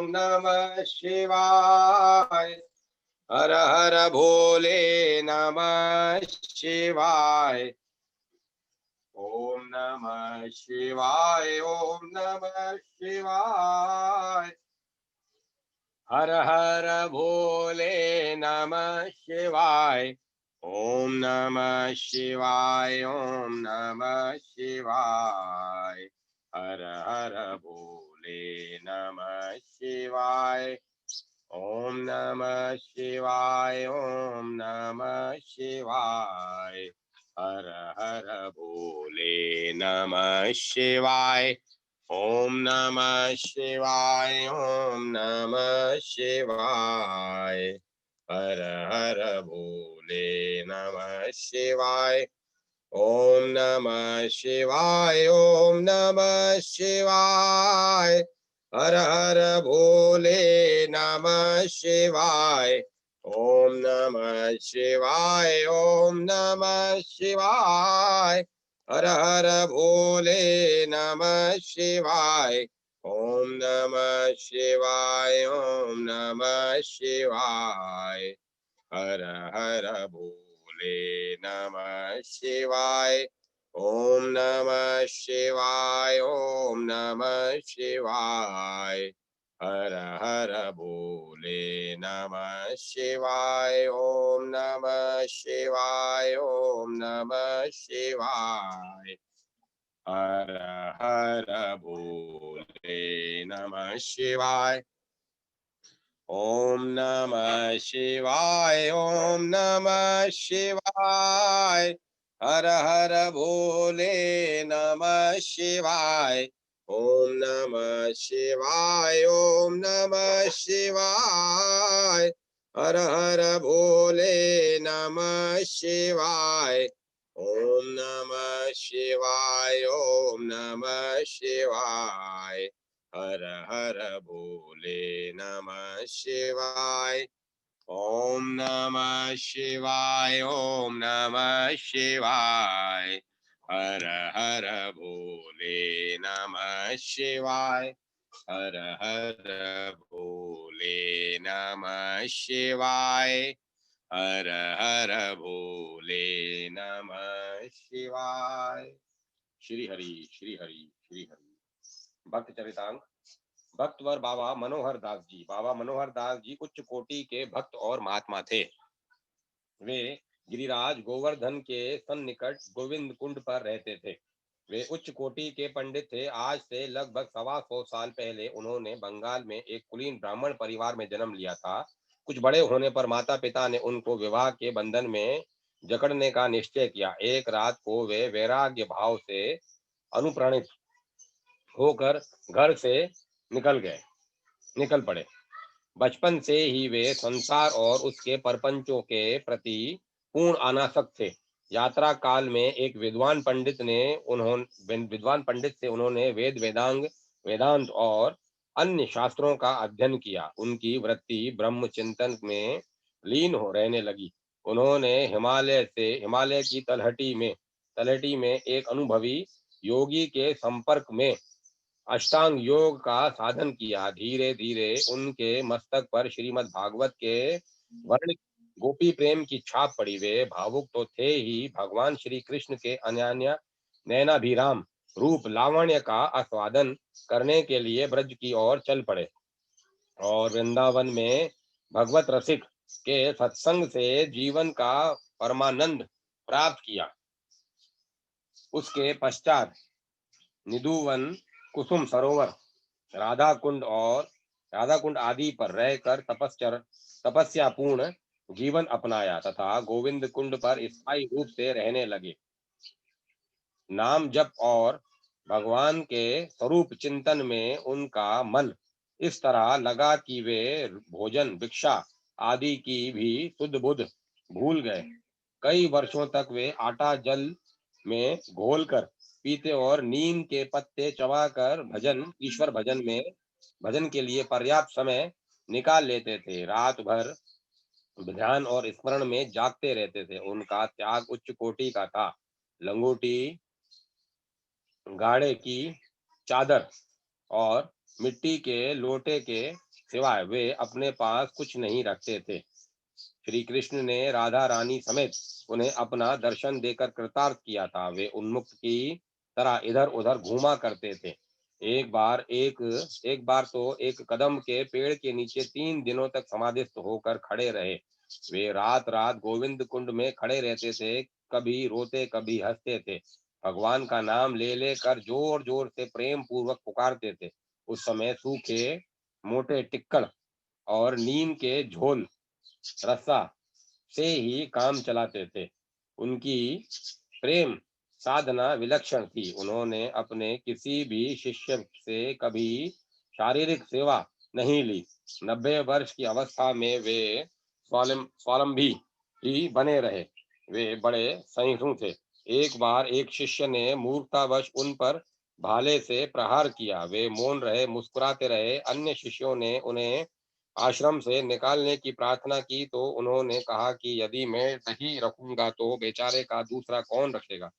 नमः शिवाय। हर हर भोले नमः शिवाय। ओम नमः शिवाय। ओम नमः शिवाय। हर हर भोले नमः शिवाय। ओम नमः शिवाय। ओम नमः शिवाय। हर हर भोले नमः शिवाय। ओम नमः शिवाय। ओम नमः शिवाय। हर हर भोले नमः शिवाय। ओम नमः शिवाय। ओम नमः शिवाय। हर हर भोले नमः शिवाय। ओम नमः शिवाय। ओम नमः शिवाय। हर हर भोले नमः शिवाय। ओम नमः शिवाय। ओम नमः शिवाय। हर हर भोले नमः शिवाय। ओम नमः शिवाय। ओम नमः शिवाय। हर हर भोले नमः शिवाय। ओम नमः शिवाय। ओम नमः शिवाय। हर हर भोले नमः शिवाय। ओम नमः शिवाय। ओम नमः शिवाय। हर हर भोले नमः शिवाय। ओम नमः शिवाय। ओम नमः शिवाय। हर हर भोले नमः शिवाय। ओम नमः शिवाय। ओम नमः शिवाय। हर हर भोले नमः शिवाय। ओम नमः शिवाय। ओम नमः शिवाय। हर हर भोले नमः शिवाय। ओम नमः शिवाय। ओम नमः शिवाय। हर हर भोले नमः शिवाय। हर हर भोले नमः शिवाय। हर हर भोले नमः शिवाय। श्री हरि श्री हरि श्री हरि। भक्त चरितांक। भक्तवर बाबा मनोहर दास जी। बाबा मनोहर दास जी उच्च कोटि के भक्त और महात्मा थे। वे गिरिराज गोवर्धन के सन्निकट गोविंद कुंड पर रहते थे। वे उच्च कोटि के पंडित थे। आज से लगभग 125 साल पहले उन्होंने बंगाल में एक कुलीन ब्राह्मण परिवार में जन्म लिया था। कुछ बड़े होने पर माता पिता ने उनको विवाह के बंधन में जकड़ने का निश्चय किया। एक रात को वे वैराग्य भाव से अनुप्राणित होकर घर से निकल पड़े। बचपन से ही वे संसार और उसके परपंचों के प्रति पूर्ण अनासक्त थे। यात्रा काल में एक विद्वान पंडित से उन्होंने वेदांत और अन्य शास्त्रों का अध्ययन किया। उनकी वृत्ति ब्रह्म चिंतन में लीन हो रहने लगी। उन्होंने हिमालय की तलहटी में एक अनुभवी योगी के संपर्क में अष्टांग योग का साधन किया। धीरे धीरे उनके मस्तक पर श्रीमद् भागवत के वर्ण गोपी प्रेम की छाप पड़ी। वे भावुक तो थे ही, भगवान श्री कृष्ण के अनन्य नैनाभिराम रूप लावण्य का आस्वादन करने के लिए ब्रज की ओर चल पड़े और वृंदावन में भगवत रसिक के सत्संग से जीवन का परमानंद प्राप्त किया। उसके पश्चात निधुवन, कुसुम सरोवर, राधा कुंड आदि पर रहकर तपस्या पूर्ण जीवन अपनाया तथा गोविंद कुंड पर स्थायी रूप से रहने लगे। नाम जप और भगवान के स्वरूप चिंतन में उनका मन इस तरह लगा कि वे भोजन भिक्षा आदि की भी सुध बुध भूल गए। कई वर्षों तक वे आटा जल में घोलकर पीते और नीम के पत्ते चबाकर ईश्वर भजन के लिए पर्याप्त समय निकाल लेते थे। रात भर ध्यान और स्मरण में जागते रहते थे। उनका त्याग उच्च कोटि का था। लंगोटी, गाड़े की चादर और मिट्टी के लोटे के सिवाय वे अपने पास कुछ नहीं रखते थे। श्री कृष्ण ने राधा रानी समेत उन्हें अपना दर्शन देकर कृतार्थ किया था। वे उन्मुक्त की तरह इधर उधर घूमा करते थे। एक बार तो एक कदम के पेड़ के नीचे 3 दिनों तक समाधिस्थ होकर खड़े रहे। वे रात रात गोविंद कुंड में खड़े रहते थे, कभी रोते कभी हंसते थे। भगवान का नाम ले लेकर जोर जोर से प्रेम पूर्वक पुकारते थे। उस समय सूखे मोटे टिक्कड़ और नीम के झोल रस्सा से ही काम चलाते थे। उनकी प्रेम साधना विलक्षण थी। उन्होंने अपने किसी भी शिष्य से कभी शारीरिक सेवा नहीं ली। 90 वर्ष की अवस्था में वे स्वावलंबी ही बने रहे। वे बड़े सहिष्णु थे। एक बार एक शिष्य ने मूर्खतावश उन पर भाले से प्रहार किया। वे मौन रहे, मुस्कुराते रहे। अन्य शिष्यों ने उन्हें आश्रम से निकालने की प्रार्थना की तो उन्होंने कहा कि यदि मैं नहीं रखूंगा तो बेचारे दूसरा कौन रखेगा।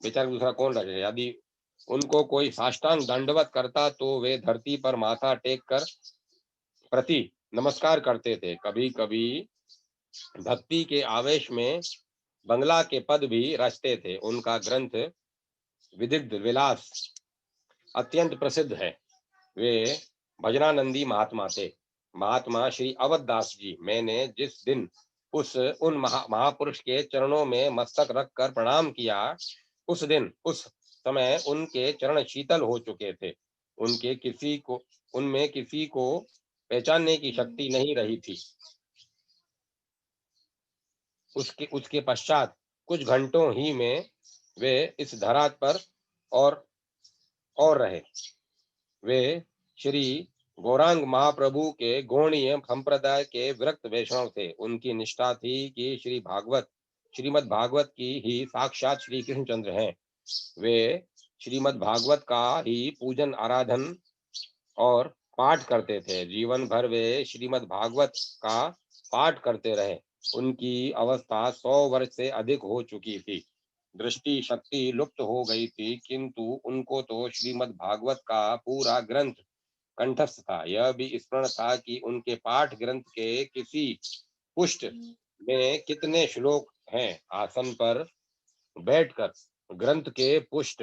यदि उनको कोई साष्टांग दंडवत करता तो वे धरती पर माथा टेक कर प्रति नमस्कार करते थे। कभी कभी भक्ति के आवेश में बंगला के पद भी रचते थे। उनका ग्रंथ विदिग्ध विलास अत्यंत प्रसिद्ध है। वे भजनानंदी महात्मा थे। महात्मा श्री अवधदास जी, मैंने जिस दिन उन महापुरुष के चरणों में मस्तक रखकर प्रणाम किया, उस समय उनके चरण शीतल हो चुके थे। उनमें किसी को पहचानने की शक्ति नहीं रही थी। उसके उसके पश्चात कुछ घंटों ही में वे इस धरा पर और रहे। वे श्री गौरांग महाप्रभु के गौणीय संप्रदाय के विरक्त वैष्णव थे। उनकी निष्ठा थी कि श्रीमद् भागवत की ही साक्षात श्री कृष्णचंद्र हैं। वे श्रीमद् भागवत का ही पूजन, आराधन और पाठ करते थे। जीवन भर वे श्रीमद् भागवत का पाठ करते रहे। उनकी अवस्था 100 वर्ष से अधिक हो चुकी थी। दृष्टि शक्ति लुप्त हो गई थी, किंतु उनको तो श्रीमद् भागवत का पूरा ग्रंथ कंठस्थ था। यह भी स्मरण था कि उनके पाठ ग्रंथ के किसी पुष्ट में कितने श्लोक हैं। आसन पर बैठकर ग्रंथ के पुष्ट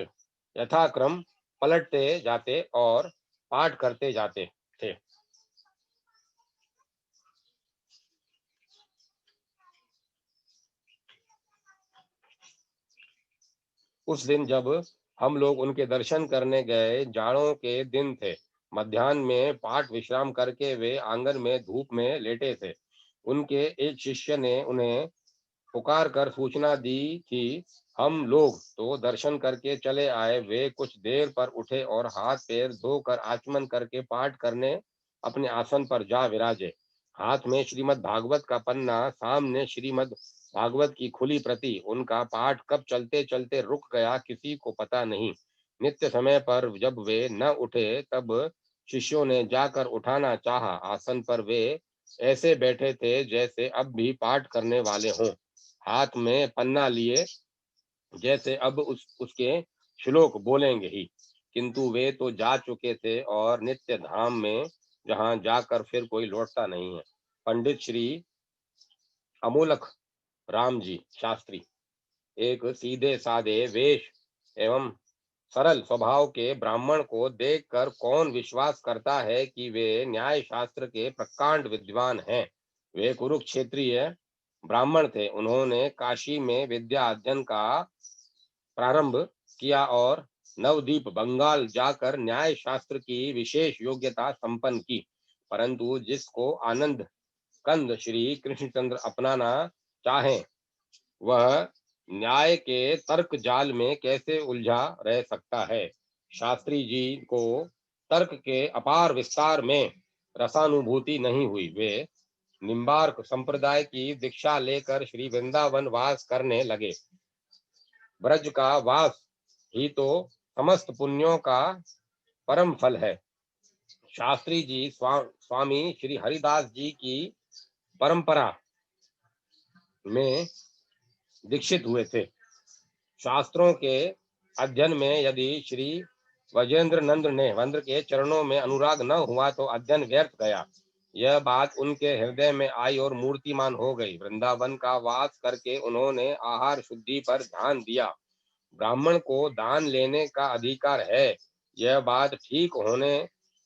यथाक्रम पलटते जाते और पाठ करते जाते थे। उस दिन जब हम लोग उनके दर्शन करने गए, जाड़ों के दिन थे। मध्याह्न में पाठ विश्राम करके वे आंगन में धूप में लेटे थे। उनके एक शिष्य ने उन्हें पुकार कर सूचना दी कि हम लोग तो दर्शन करके चले आए। वे कुछ देर पर उठे और हाथ पैर धोकर आचमन करके पाठ करने अपने आसन पर जा विराजे। हाथ में श्रीमद् भागवत का पन्ना, सामने श्रीमद् भागवत की खुली प्रति। उनका पाठ कब चलते चलते रुक गया, किसी को पता नहीं। नित्य समय पर जब वे न उठे तब शिष्यों ने जाकर उठाना चाहा। आसन पर वे ऐसे बैठे थे जैसे अब भी पाठ करने वाले हों, हाथ में पन्ना लिए, जैसे अब उसके श्लोक बोलेंगे ही। किंतु वे तो जा चुके थे और नित्य धाम में, जहां जाकर फिर कोई लौटता नहीं है। पंडित श्री अमूलक राम जी शास्त्री एक सीधे साधे वेश एवं सरल स्वभाव के ब्राह्मण को देखकर कौन विश्वास करता है कि वे न्याय शास्त्र के प्रकांड विद्वान हैं। वे कुरुक्षेत्रीय ब्राह्मण थे। उन्होंने काशी में विद्या अध्ययन का प्रारंभ किया और नवद्वीप बंगाल जाकर न्याय शास्त्र की विशेष योग्यता संपन्न की। परंतु जिसको आनंद कंद श्री कृष्णचंद्र अपनाना चाहें, वह न्याय के तर्क जाल में कैसे उलझा रह सकता है। शास्त्री जी को तर्क के अपार विस्तार में रसानुभूति नहीं हुई। वे निम्बार्क संप्रदाय की दीक्षा लेकर श्री वृंदावन वास करने लगे। ब्रज का वास ही तो समस्त पुण्यों का परम फल है। शास्त्री जी स्वामी श्री हरिदास जी की परंपरा में दीक्षित हुए थे। शास्त्रों के अध्ययन में यदि श्री वजेंद्र नंद ने वंद्र के चरणों में अनुराग न हुआ तो अध्ययन व्यर्थ गया। यह बात उनके हृदय में आई और मूर्तिमान हो गई। वृंदावन का वास करके उन्होंने आहार शुद्धि पर ध्यान दिया। ब्राह्मण को दान लेने का अधिकार है, यह बात ठीक होने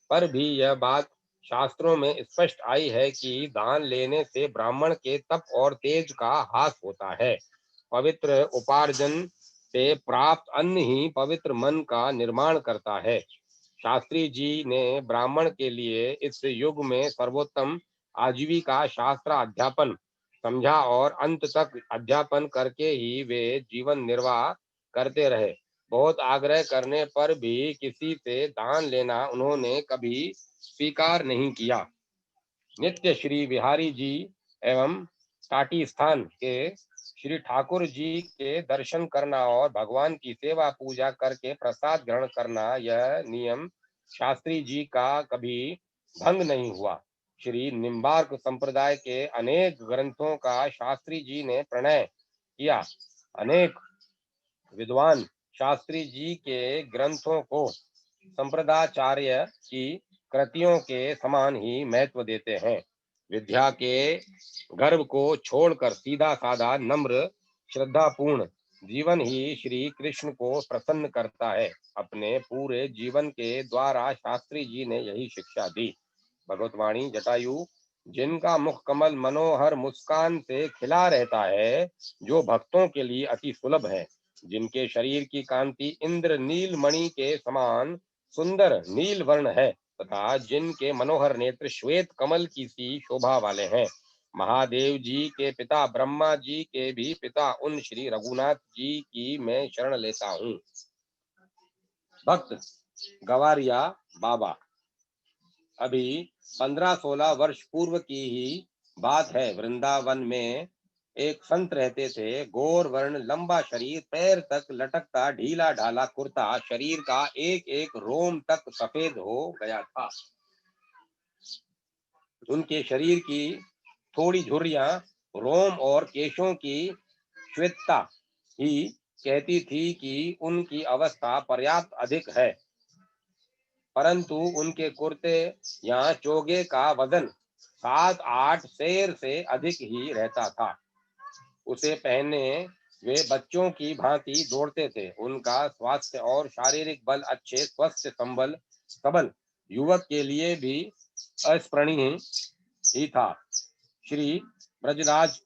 पर भी यह बात शास्त्रों में स्पष्ट आई है कि दान लेने से ब्राह्मण के तप और तेज का ह्रास होता है। पवित्र उपार्जन से प्राप्त अन्न ही पवित्र मन का निर्माण करता है। शास्त्री जी ने ब्राह्मण के लिए इस युग में सर्वोत्तम आजीविका शास्त्र अध्यापन समझा और अंत तक अध्यापन करके ही वे जीवन निर्वाह करते रहे। बहुत आग्रह करने पर भी किसी से दान लेना उन्होंने कभी स्वीकार नहीं किया। नित्य श्री बिहारी जी एवं टाटी स्थान के श्री ठाकुर जी के दर्शन करना और भगवान की सेवा पूजा करके प्रसाद ग्रहण करना, यह नियम शास्त्री जी का कभी भंग नहीं हुआ। श्री निम्बार्क संप्रदाय के अनेक ग्रंथों का शास्त्री जी ने प्रणय किया। अनेक विद्वान शास्त्री जी के ग्रंथों को संप्रदाचार्य की कृतियों के समान ही महत्व देते हैं। विद्या के गर्व को छोड़कर सीधा साधा नम्र श्रद्धापूर्ण जीवन ही श्री कृष्ण को प्रसन्न करता है। अपने पूरे जीवन के द्वारा शास्त्री जी ने यही शिक्षा दी। भगवतवाणी जटायु, जिनका मुख कमल मनोहर मुस्कान से खिला रहता है, जो भक्तों के लिए अति सुलभ है, जिनके शरीर की कांति इंद्र नील मणि के समान सुंदर नील वर्ण है तथा जिनके मनोहर नेत्र श्वेत कमल की सी शोभा वाले हैं। महादेव जी के पिता ब्रह्मा जी के भी पिता उन श्री रघुनाथ जी की मैं शरण लेता हूँ। भक्त गवारिया बाबा। अभी 15-16 वर्ष पूर्व की ही बात है। वृंदावन में एक संत रहते थे। गोर वर्ण, लंबा शरीर, पैर तक लटकता ढीला ढाला कुर्ता, शरीर का एक एक रोम तक सफेद हो गया था। उनके शरीर की थोड़ी झुर्रियां रोम और केशों की श्वेतता ही कहती थी कि उनकी अवस्था पर्याप्त अधिक है, परंतु उनके कुर्ते या चोगे का वजन 7-8 सेर से अधिक ही रहता था। उसे पहने वे बच्चों की भांति दौड़ते थे। उनका स्वास्थ्य और शारीरिक बल अच्छे, स्वस्थ, सबल युवक के लिए भी अस्मरणीय ही था। श्री ब्रजराज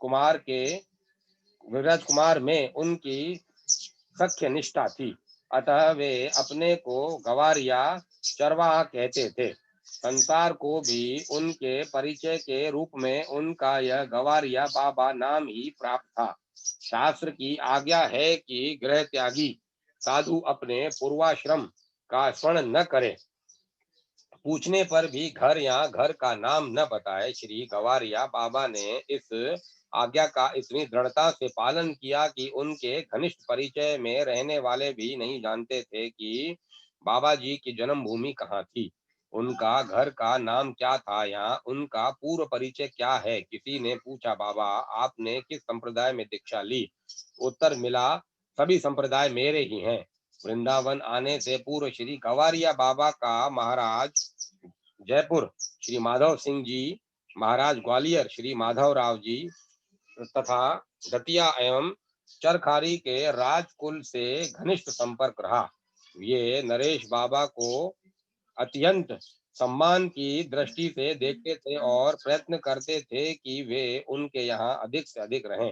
कुमार में उनकी सख्य निष्ठा थी, अतः वे अपने को गवारिया चरवाहा कहते थे। संसार को भी उनके परिचय के रूप में उनका यह गवारिया बाबा नाम ही प्राप्त था। शास्त्र की आज्ञा है कि गृह त्यागी साधु अपने पूर्वाश्रम का स्मरण न करे। पूछने पर भी घर या घर का नाम न बताए। श्री गवारिया बाबा ने इस आज्ञा का इतनी दृढ़ता से पालन किया कि उनके घनिष्ठ परिचय में रहने वाले भी नहीं जानते थे कि बाबा जी की जन्मभूमि कहाँ थी, उनका घर का नाम क्या था या उनका पूर्व परिचय क्या है। किसी ने पूछा, बाबा आपने किस संप्रदाय में दीक्षा ली? उत्तर मिला, सभी संप्रदाय मेरे ही हैं। वृंदावन आने से पूर्व श्री गवारिया बाबा का महाराज जयपुर श्री माधव सिंह जी, महाराज ग्वालियर श्री माधव राव जी तथा दतिया एवं चरखारी के राजकुल से घनिष्ठ संपर्क रहा। ये नरेश बाबा को अत्यंत सम्मान की दृष्टि से देखते थे और प्रयत्न करते थे कि वे उनके यहाँ अधिक से अधिक रहें।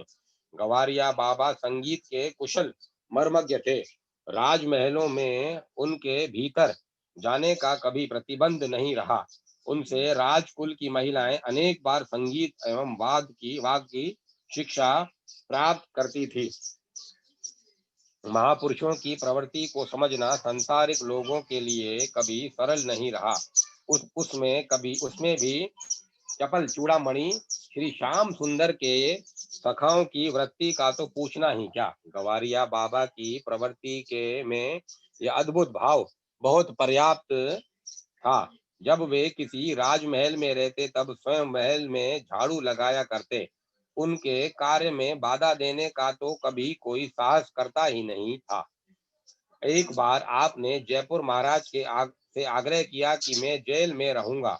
गवारिया बाबा संगीत के कुशल मर्मज्ञ थे। राजमहलों में उनके भीतर जाने का कभी प्रतिबंध नहीं रहा। उनसे राजकुल की महिलाएं अनेक बार संगीत एवं वाद की शिक्षा प्राप्त करती थी। महापुरुषों की प्रवृत्ति को समझना संसारिक लोगों के लिए कभी सरल नहीं रहा। उसमें भी चपल चूड़ामणि श्री श्याम सुंदर के सखाओं की वृत्ति का तो पूछना ही क्या। गवारिया बाबा की प्रवृत्ति के में यह अद्भुत भाव बहुत पर्याप्त था। जब वे किसी राजमहल में रहते तब स्वयं महल में झाड़ू लगाया करते। उनके कार्य में बाधा देने का तो कभी कोई साहस करता ही नहीं था। एक बार आपने जयपुर महाराज से आग्रह किया कि मैं जेल में रहूंगा,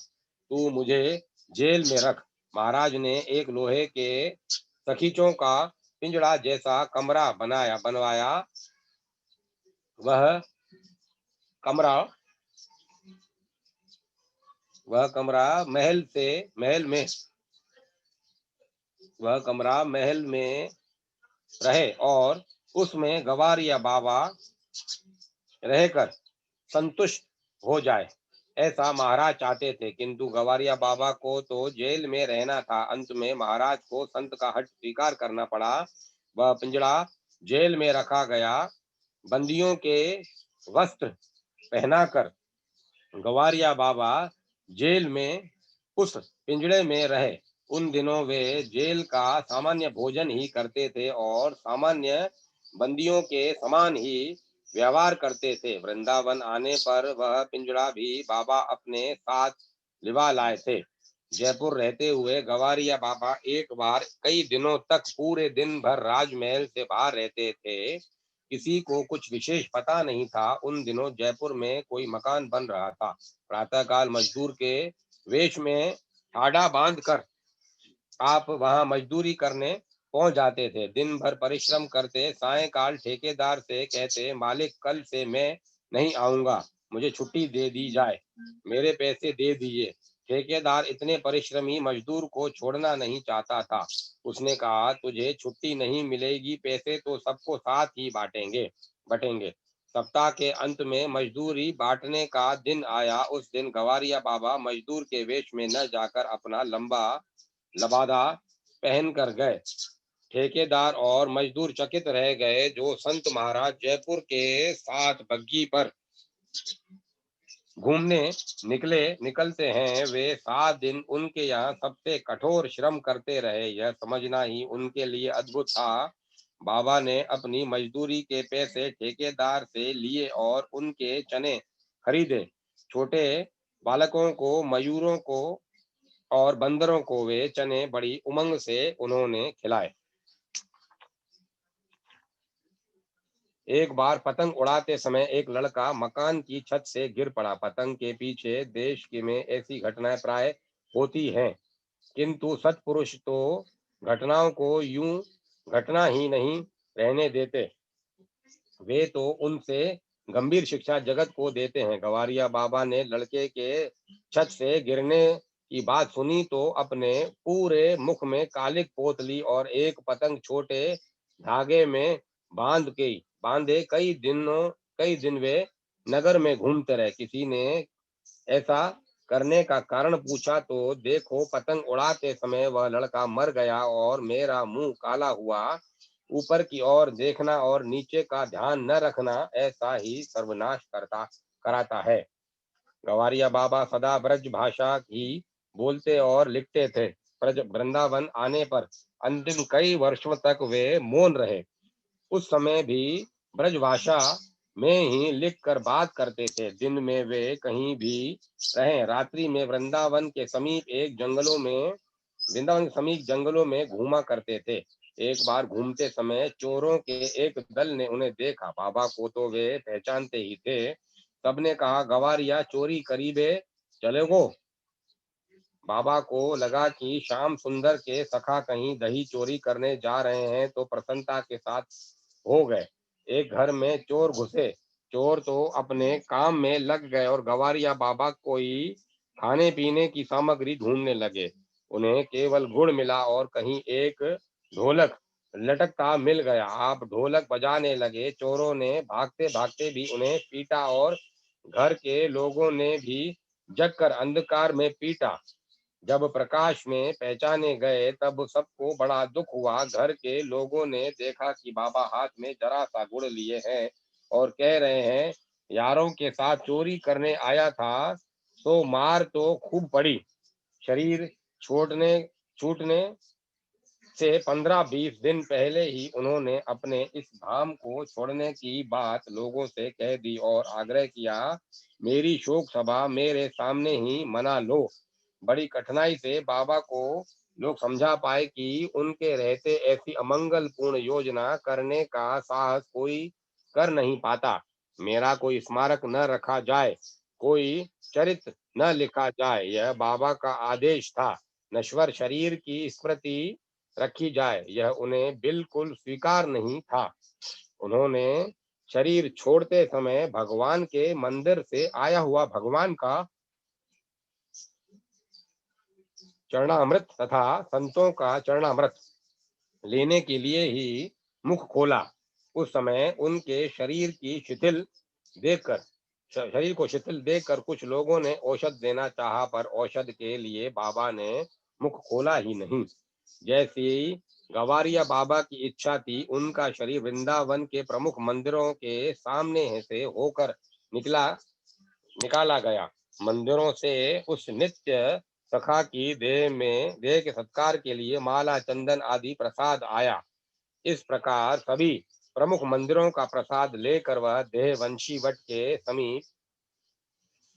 तू मुझे जेल में रख। महाराज ने एक लोहे के सखीचों का पिंजड़ा जैसा कमरा बनवाया। वह कमरा वह कमरा महल में वह कमरा महल में रहे और उसमें गवारिया बाबा रहकर संतुष्ट हो जाए, ऐसा महाराज चाहते थे। किंतु गवारिया बाबा को तो जेल में रहना था। अंत में महाराज को संत का हठ स्वीकार करना पड़ा। वह पिंजड़ा जेल में रखा गया। बंदियों के वस्त्र पहनाकर गवारिया बाबा जेल में उस पिंजड़े में रहे। उन दिनों वे जेल का सामान्य भोजन ही करते थे और सामान्य बंदियों के समान ही व्यवहार करते थे। वृंदावन आने पर वह पिंजड़ा भी बाबा अपने साथ लिवा लाए थे। जयपुर रहते हुए गवारिया बाबा एक बार कई दिनों तक पूरे दिन भर राजमहल से बाहर रहते थे। किसी को कुछ विशेष पता नहीं था। उन दिनों जयपुर में कोई मकान बन रहा था। प्रातःकाल मजदूर के वेश में ठाडा बांध कर आप वहां मजदूरी करने पहुंच जाते थे। दिन भर परिश्रम करते, सायंकाल ठेकेदार से कहते, मालिक कल से मैं नहीं आऊंगा, मुझे छुट्टी दे दी जाए, मेरे पैसे दे दीजिए। ठेकेदार इतने परिश्रमी मजदूर को छोड़ना नहीं चाहता था। उसने कहा, तुझे छुट्टी नहीं मिलेगी, पैसे तो सबको साथ ही बटेंगे। सप्ताह के अंत में मजदूरी बांटने का दिन आया। उस दिन गवारिया बाबा मजदूर के वेश में न जाकर अपना लंबा लबादा पहन कर गए। ठेकेदार और मजदूर चकित रह गए। जो संत महाराज जयपुर के साथ बग्घी पर घूमने निकलते हैं, वे 7 दिन उनके यहाँ सबसे कठोर श्रम करते रहे। यह समझना ही उनके लिए अद्भुत था। बाबा ने अपनी मजदूरी के पैसे ठेकेदार से लिए और उनके चने खरीदे। छोटे बालकों को, मयूरों को और बंदरों को वे चने बड़ी उमंग से उन्होंने खिलाए। एक बार पतंग उड़ाते समय एक लड़का मकान की छत से गिर पड़ा। पतंग के पीछे देश के में ऐसी घटनाएं प्राय होती हैं, किंतु सत्पुरुष तो घटनाओं को यूं घटना ही नहीं रहने देते, वे तो उनसे गंभीर शिक्षा जगत को देते हैं। गवारिया बाबा ने लड़के के छत से गिरने की बात सुनी तो अपने पूरे मुख में कालिक पोत ली और एक पतंग छोटे धागे में बांधे कई दिन वे नगर में घूमते रहे। किसी ने ऐसा करने का कारण पूछा तो, देखो पतंग उड़ाते समय वह लड़का मर गया और मेरा मुंह काला हुआ। ऊपर की ओर देखना और नीचे का ध्यान न रखना ऐसा ही सर्वनाश कराता है। गवारिया बाबा सदा ब्रज भाषा ही बोलते और लिखते थे। ब्रज वृंदावन आने पर अंतिम कई वर्षों तक वे मौन रहे। उस समय भी ब्रजभाषा में ही लिख कर बात करते थे। दिन में वे कहीं भी रहें, रात्रि में वृंदावन के समीप जंगलों में घूमा करते थे। एक बार घूमते समय चोरों के एक दल ने उन्हें देखा। बाबा को तो वे पहचानते ही थे। सबने कहा, गवारिया चोरी करीबे चलेगो। बाबा को लगा कि श्याम सुंदर के सखा कहीं दही चोरी करने जा रहे हैं, तो प्रसन्नता के साथ हो गए। एक घर में चोर घुसे। चोर तो अपने काम में लग गए और गवारिया बाबा कोई खाने पीने की सामग्री ढूंढने लगे। उन्हें केवल गुड़ मिला और कहीं एक ढोलक लटकता मिल गया। आप ढोलक बजाने लगे। चोरों ने भागते भागते भी उन्हें पीटा और घर के लोगों ने भी जगकर अंधकार में पीटा। जब प्रकाश में पहचाने गए तब सबको बड़ा दुख हुआ। घर के लोगों ने देखा कि बाबा हाथ में जरा सा गुड़ लिए हैं और कह रहे हैं, यारों के साथ चोरी करने आया था, तो मार तो खूब पड़ी। शरीर छोड़ने छूटने से 15-20 दिन पहले ही उन्होंने अपने इस धाम को छोड़ने की बात लोगों से कह दी और आग्रह किया, मेरी शोक सभा मेरे सामने ही मना लो। बड़ी कठिनाई से बाबा को लोग समझा पाए कि उनके रहते ऐसी अमंगलपूर्ण योजना करने का साहस कोई कर नहीं पाता। मेरा कोई स्मारक न रखा जाए, कोई चरित्र न लिखा जाए, यह बाबा का आदेश था। नश्वर शरीर की स्मृति रखी जाए, यह उन्हें बिल्कुल स्वीकार नहीं था। उन्होंने शरीर छोड़ते समय भगवान के मंदिर से आया हुआ भगवान का चरणामृत तथा संतों का चरणामृत लेने के लिए ही मुख खोला। उस समय उनके शरीर को शिथिल देखकर कुछ लोगों ने औषध देना चाहा, पर औषध के लिए बाबा ने मुख खोला ही नहीं। जैसी गवारिया बाबा की इच्छा थी, उनका शरीर वृंदावन के प्रमुख मंदिरों के सामने से होकर निकला निकाला गया। मंदिरों से उस नित्य सखा की देह के सत्कार के लिए माला, चंदन आदि प्रसाद आया। इस प्रकार सभी प्रमुख मंदिरों का प्रसाद लेकर वह देह वंशी वट के समीप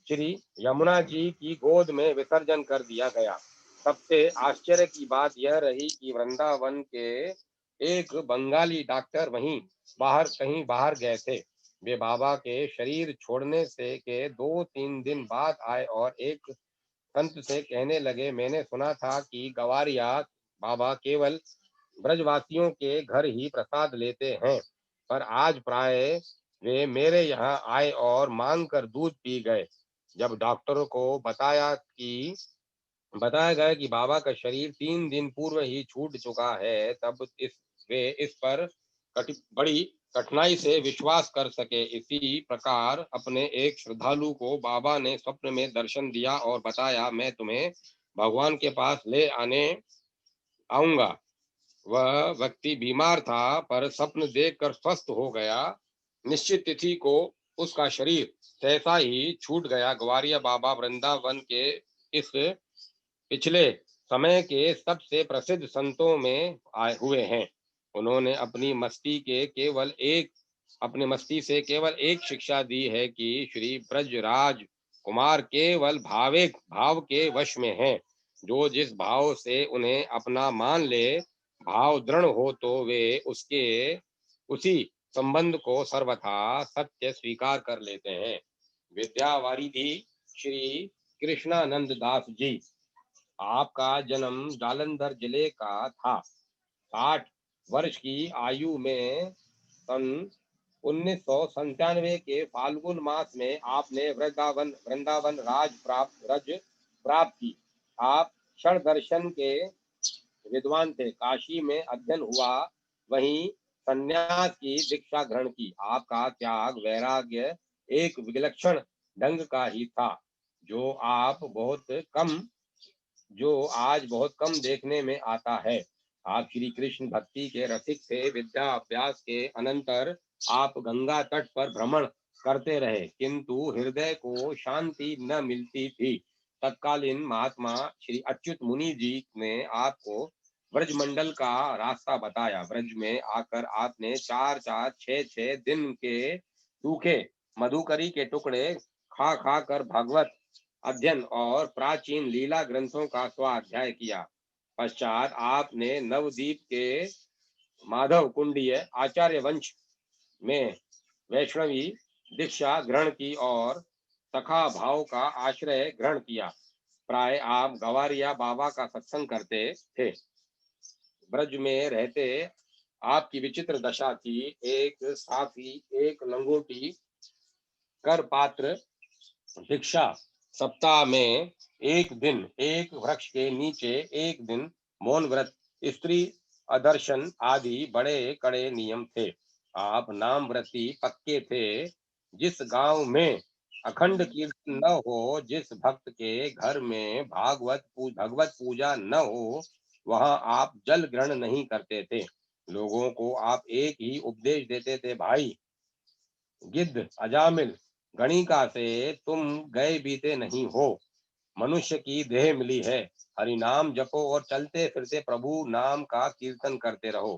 श्री यमुना जी की गोद में विसर्जन कर दिया गया। सबसे आश्चर्य की बात यह रही कि वृंदावन के एक बंगाली डॉक्टर कहीं बाहर गए थे। वे बाबा के शरीर छोड़ने से के 2-3 दिन बाद आए और एक संत से कहने लगे, मैंने सुना था कि गवारिया बाबा केवल ब्रजवासियों के घर ही प्रसाद लेते हैं, पर आज प्राय वे मेरे यहाँ आए और मांग कर दूध पी गए। जब डॉक्टरों को बताया गया कि बाबा का शरीर 3 दिन पूर्व ही छूट चुका है, तब वे इस पर बड़ी कठिनाई से विश्वास कर सके। इसी प्रकार अपने एक श्रद्धालु को बाबा ने स्वप्न में दर्शन दिया और बताया, मैं तुम्हें भगवान के पास ले आने आऊंगा। वह व्यक्ति बीमार था, पर स्वप्न देखकर स्वस्थ हो गया। निश्चित तिथि को उसका शरीर सहसा ही छूट गया। ग्वारिया बाबा वृंदावन के इस पिछले समय के सबसे प्रसिद्ध संतों में आए हुए हैं। उन्होंने अपनी मस्ती से केवल एक शिक्षा दी है कि श्री ब्रजराज कुमार केवल भाव के वश में हैं। जो जिस भाव से उन्हें अपना मान ले, भाव दृढ़ हो तो वे उसी संबंध को सर्वथा सत्य स्वीकार कर लेते हैं। विद्यावारिधि श्री कृष्णानंद दास जी, आपका जन्म जालंधर जिले का था। 60 वर्ष की आयु में सन 1997 के फाल्गुन मास में आपने वृंदावन रज प्राप्त की। आप क्षण दर्शन के विद्वान थे। काशी में अध्ययन हुआ, वहीं संन्यास की दीक्षा ग्रहण की। आपका त्याग वैराग्य एक विलक्षण ढंग का ही था, जो आज बहुत कम देखने में आता है। आप श्री कृष्ण भक्ति के रसिक थे। विद्या अभ्यास के अनंतर आप गंगा तट पर भ्रमण करते रहे, किंतु हृदय को शांति न मिलती थी। तत्कालीन महात्मा श्री अच्युत मुनि जी ने आपको ब्रजमंडल का रास्ता बताया। ब्रज में आकर आपने 4-4, 6-6 दिन के सूखे मधुकरी के टुकड़े खा खा कर भगवत अध्ययन और प्राचीन लीला ग्रंथों का स्वाध्याय किया। पश्चात आपने नवद्वीप के माधव कुंडीय आचार्य वंश में वैष्णवी दीक्षा ग्रहण की और सखा भाव का आश्रय ग्रहण किया। प्राय आप गवारिया बाबा का सत्संग करते थे। ब्रज में रहते आपकी विचित्र दशा थी। एक साथी एक लंगोटी कर पात्र भिक्षा, सप्ताह में एक दिन एक वृक्ष के नीचे, एक दिन मौन व्रत, स्त्री अदर्शन आदि बड़े कड़े नियम थे। आप नाम व्रती पक्के थे। जिस गांव में अखंड कीर्तन न हो, जिस भक्त के घर में भगवत पूजा न हो, वहां आप जल ग्रहण नहीं करते थे। लोगों को आप एक ही उपदेश देते थे, भाई गिद्ध अजामिल गणिका से तुम गए बीते नहीं हो। मनुष्य की देह मिली है, हरि नाम जपो और चलते फिरते प्रभु नाम का कीर्तन करते रहो।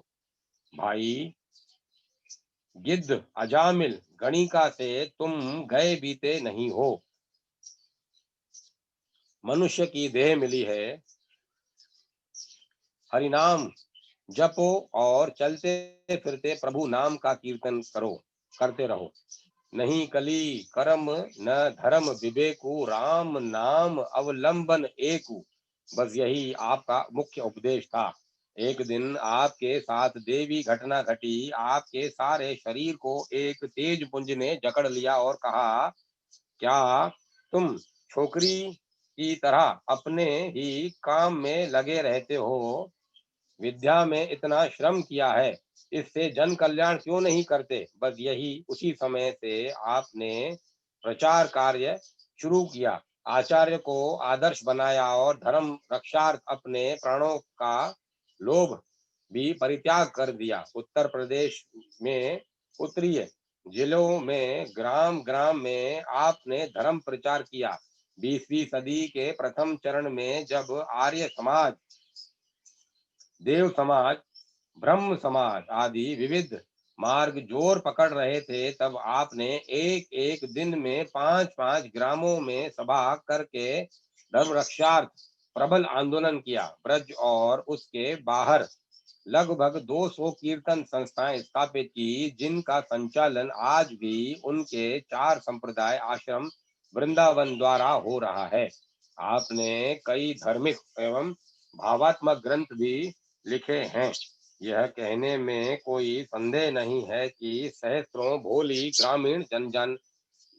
भाई गिद्ध अजामिल गणिका से तुम गए बीते नहीं हो। मनुष्य की देह मिली है, हरि नाम जपो और चलते फिरते प्रभु नाम का कीर्तन करते रहो। नहीं कली कर्म न धर्म विवेकु, राम नाम अवलंबन एकु। बस यही आपका मुख्य उपदेश था। एक दिन आपके साथ देवी घटना घटी। आपके सारे शरीर को एक तेज पुंज ने जकड़ लिया और कहा, क्या तुम छोकरी की तरह अपने ही काम में लगे रहते हो? विद्या में इतना श्रम किया है, इससे जन कल्याण क्यों नहीं करते? बस यही उसी समय से आपने प्रचार कार्य शुरू किया, आचार्य को आदर्श बनाया और धर्म रक्षार्थ अपने प्राणों का लोभ भी परित्याग कर दिया। उत्तर प्रदेश में उत्तरीय जिलों में ग्राम ग्राम में आपने धर्म प्रचार किया। 20वीं सदी के प्रथम चरण में जब आर्य समाज, देव समाज, ब्रह्म समाज आदि विविध मार्ग जोर पकड़ रहे थे, तब आपने एक एक दिन में 5-5 ग्रामों में सभा करके धर्म रक्षार्थ प्रबल आंदोलन किया। ब्रज और उसके बाहर लगभग 200 कीर्तन संस्थाएं स्थापित की, जिनका संचालन आज भी उनके 4 संप्रदाय आश्रम वृंदावन द्वारा हो रहा है। आपने कई धार्मिक एवं भावात्मक ग्रंथ भी लिखे हैं। यह कहने में कोई संदेह नहीं है कि सहस्त्रों भोली ग्रामीण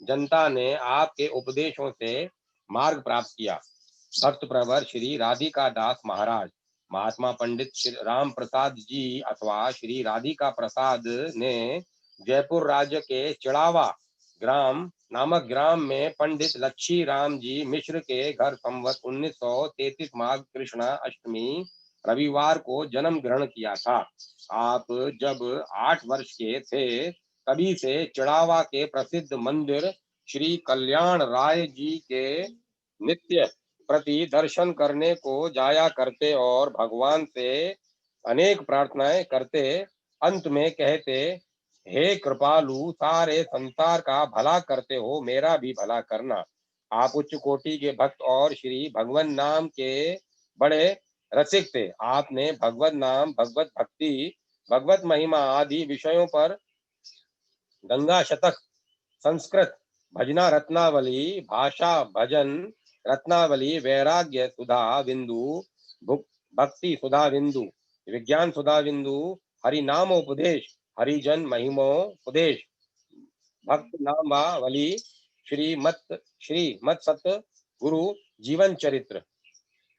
जनता ने आपके उपदेशों से मार्ग प्राप्त किया। भक्त प्रवर श्री राधिका दास महाराज, महात्मा पंडित श्री राम प्रसाद जी अथवा श्री राधिका प्रसाद ने जयपुर राज्य के चिड़ावा ग्राम नामक ग्राम में पंडित लच्छी राम जी मिश्र के घर संवत 1933 माघ कृष्णा अष्टमी रविवार को जन्म ग्रहण किया था। आप जब 8 वर्ष के थे, तभी से चिड़ावा के प्रसिद्ध मंदिर श्री कल्याण राय जी के नित्य प्रति दर्शन करने को जाया करते और भगवान से अनेक प्रार्थनाएं करते। अंत में कहते, हे कृपालु, सारे संसार का भला करते हो, मेरा भी भला करना। आप उच्च कोटि के भक्त और श्री भगवान नाम के बड़े रसिक थे। आपने भगवत नाम, भगवत भक्ति, भगवत महिमा आदि विषयों पर गंगा शतक, संस्कृत भजना रत्नावली, भाषा भजन रत्नावली, वैराग्य सुधा बिंदु, भक्ति सुधा बिंदु, विज्ञान सुधा बिंदु, हरि नामोपदेश, हरिजन महिमोपदेश, भक्त नामावली, श्री मत सत गुरु जीवन चरित्र,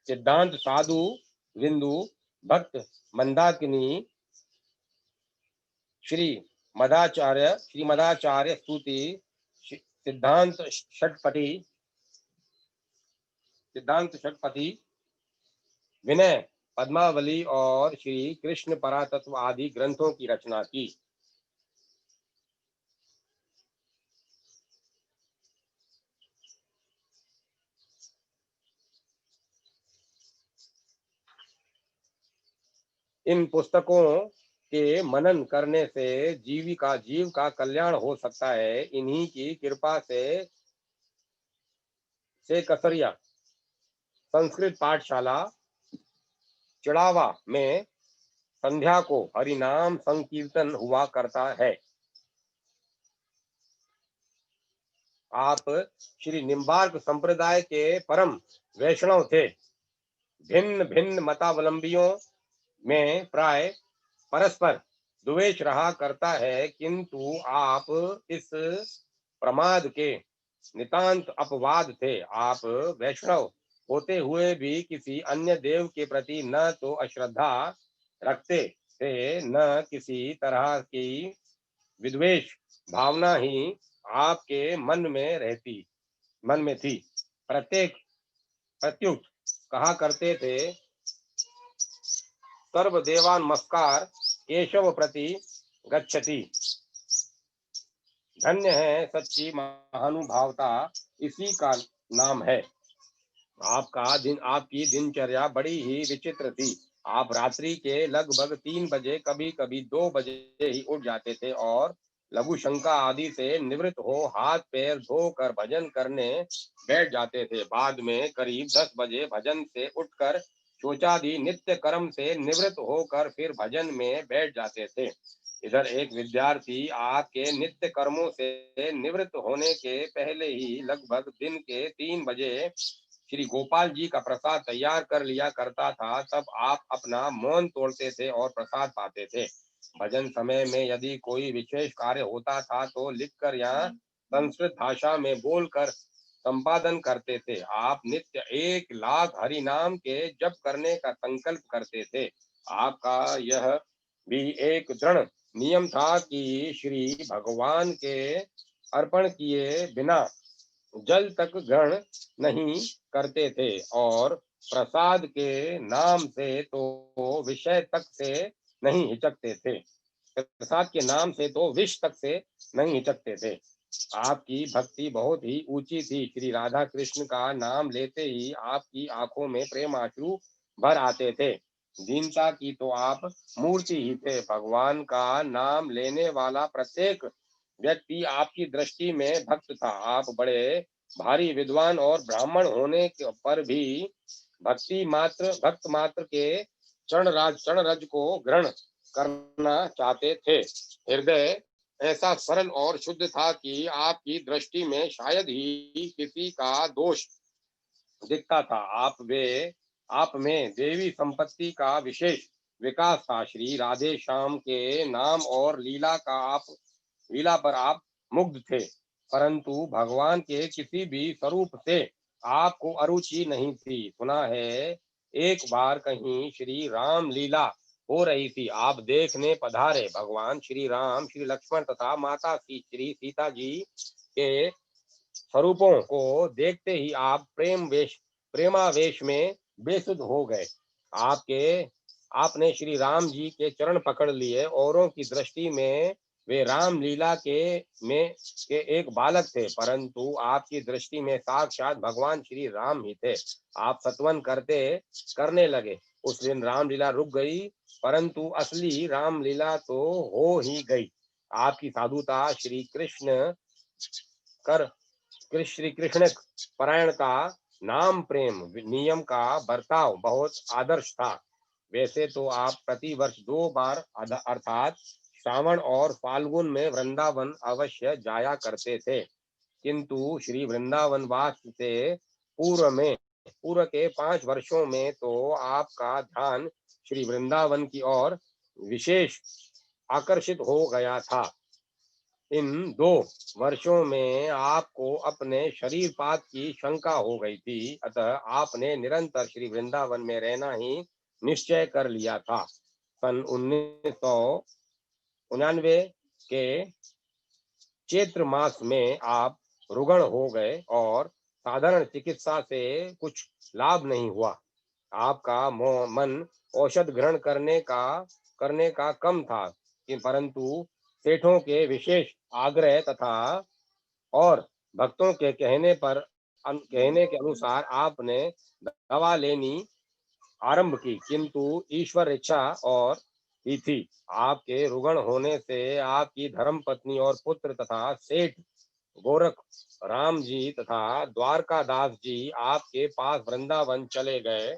सिद्धांत साधु बिंदु, भक्त मंदाकिनी, श्री मदाचार्य स्तुति, सिद्धांत षटपटी, विनय पद्मावली और श्री कृष्ण परातत्व आदि ग्रंथों की रचना की। इन पुस्तकों के मनन करने से जीव का कल्याण हो सकता है। इन्हीं की कृपा से कसरिया संस्कृत पाठशाला चिड़ावा में संध्या को हरिनाम संकीर्तन हुआ करता है। आप श्री निम्बार्क संप्रदाय के परम वैष्णव थे। भिन्न भिन्न मतावलंबियों में प्राय परस्पर द्वेष रहा करता है, किंतु आप इस प्रमाद के नितांत अपवाद थे। आप वैष्णव होते हुए भी किसी अन्य देव के प्रति न तो अश्रद्धा रखते थे, न किसी तरह की विद्वेष भावना ही आपके मन में थी। प्रत्युत कहा करते थे, सर्वदेवानमस्कार केशव प्रति गच्छति। धन्य है सच्ची महानुभावता, इसी का नाम है। आपकी दिनचर्या बड़ी ही विचित्र थी। आप रात्रि के लगभग 3 बजे, कभी कभी 2 बजे ही उठ जाते थे और लघु शंका आदि से निवृत्त हो हाथ पैर धोकर भजन करने बैठ जाते थे। बाद में करीब 10 बजे भजन से उठकर शौचादि नित्य कर्म से निवृत्त होकर फिर भजन में बैठ जाते थे। इधर एक विद्यार्थी आपके नित्य कर्मों से निवृत्त होने के पहले ही लगभग दिन के 3 बजे श्री गोपाल जी का प्रसाद तैयार कर लिया करता था। तब आप अपना मौन तोड़ते थे और प्रसाद पाते थे। भजन समय में यदि कोई विशेष कार्य होता था तो लिखकर या संस्कृत भाषा में बोलकर संपादन करते थे। आप नित्य 1 लाख हरि नाम के जप करने का संकल्प करते थे। आपका यह भी एक दृढ़ नियम था कि श्री भगवान के अर्पण किए बिना जल तक ग्रहण नहीं करते थे और प्रसाद के नाम से तो विषय तक से नहीं हिचकते थे। प्रसाद के नाम से तो विष तक से नहीं हिचकते थे। आपकी भक्ति बहुत ही ऊंची थी। श्री राधा कृष्ण का नाम लेते ही आपकी आंखों में प्रेम आंसू भर आते थे। दीनता की तो आप मूर्ति ही थे। भगवान का नाम लेने वाला प्रत्येक व्यक्ति आपकी दृष्टि में भक्त था। आप बड़े भारी विद्वान और ब्राह्मण होने पर भी भक्त मात्र के चरण रज को ग्रहण करना चाहते थे। हृदय ऐसा सरल और शुद्ध था कि आपकी दृष्टि में शायद ही किसी का दोष दिखता था। आप में देवी संपत्ति का विशेष विकास था। श्री राधे श्याम के नाम और लीला पर आप मुग्ध थे, परंतु भगवान के किसी भी स्वरूप से आपको अरुचि नहीं थी। सुना है एक बार कहीं श्री राम लीला हो रही थी। आप देखने पधारे। भगवान श्री राम, श्री लक्ष्मण तथा माता श्री सीता जी के स्वरूपों को देखते ही आप प्रेमावेश में बेसुध हो गए। आपने श्री राम जी के चरण पकड़ लिए। औरों की दृष्टि में वे राम लीला के एक बालक थे, परंतु आपकी दृष्टि में साक्षात भगवान श्री राम ही थे। आप सत्वन करने लगे। उस दिन रामलीला रुक गई, परंतु असली रामलीला तो हो ही गई। आपकी साधुता, श्री कृष्ण परायणता, नाम प्रेम, नियम का बर्ताव बहुत आदर्श था। वैसे तो आप प्रति वर्ष 2 बार अर्थात श्रावण और फाल्गुन में वृंदावन अवश्य जाया करते थे, किंतु श्री वृंदावन वास से पूर्व के 5 वर्षों में तो आपका ध्यान श्री वृंदावन की ओर विशेष आकर्षित हो गया था। इन 2 वर्षों में आपको अपने शरीरपात की शंका हो गई थी, अतः आपने निरंतर श्री वृंदावन में रहना ही निश्चय कर लिया था। सन 1999 के चैत्र मास में आप रुग्ण हो गए और साधारण चिकित्सा से कुछ लाभ नहीं हुआ। आपका मन औषध ग्रहण करने का कम था, परंतु सेठों के विशेष आग्रह तथा और भक्तों के कहने के अनुसार आपने दवा लेनी आरंभ की, किंतु ईश्वर इच्छा और ही थी। आपके रुग्ण होने से आपकी धर्मपत्नी और पुत्र तथा सेठ गोरख राम जी तथा द्वारकादास जी आपके पास वृंदावन चले गए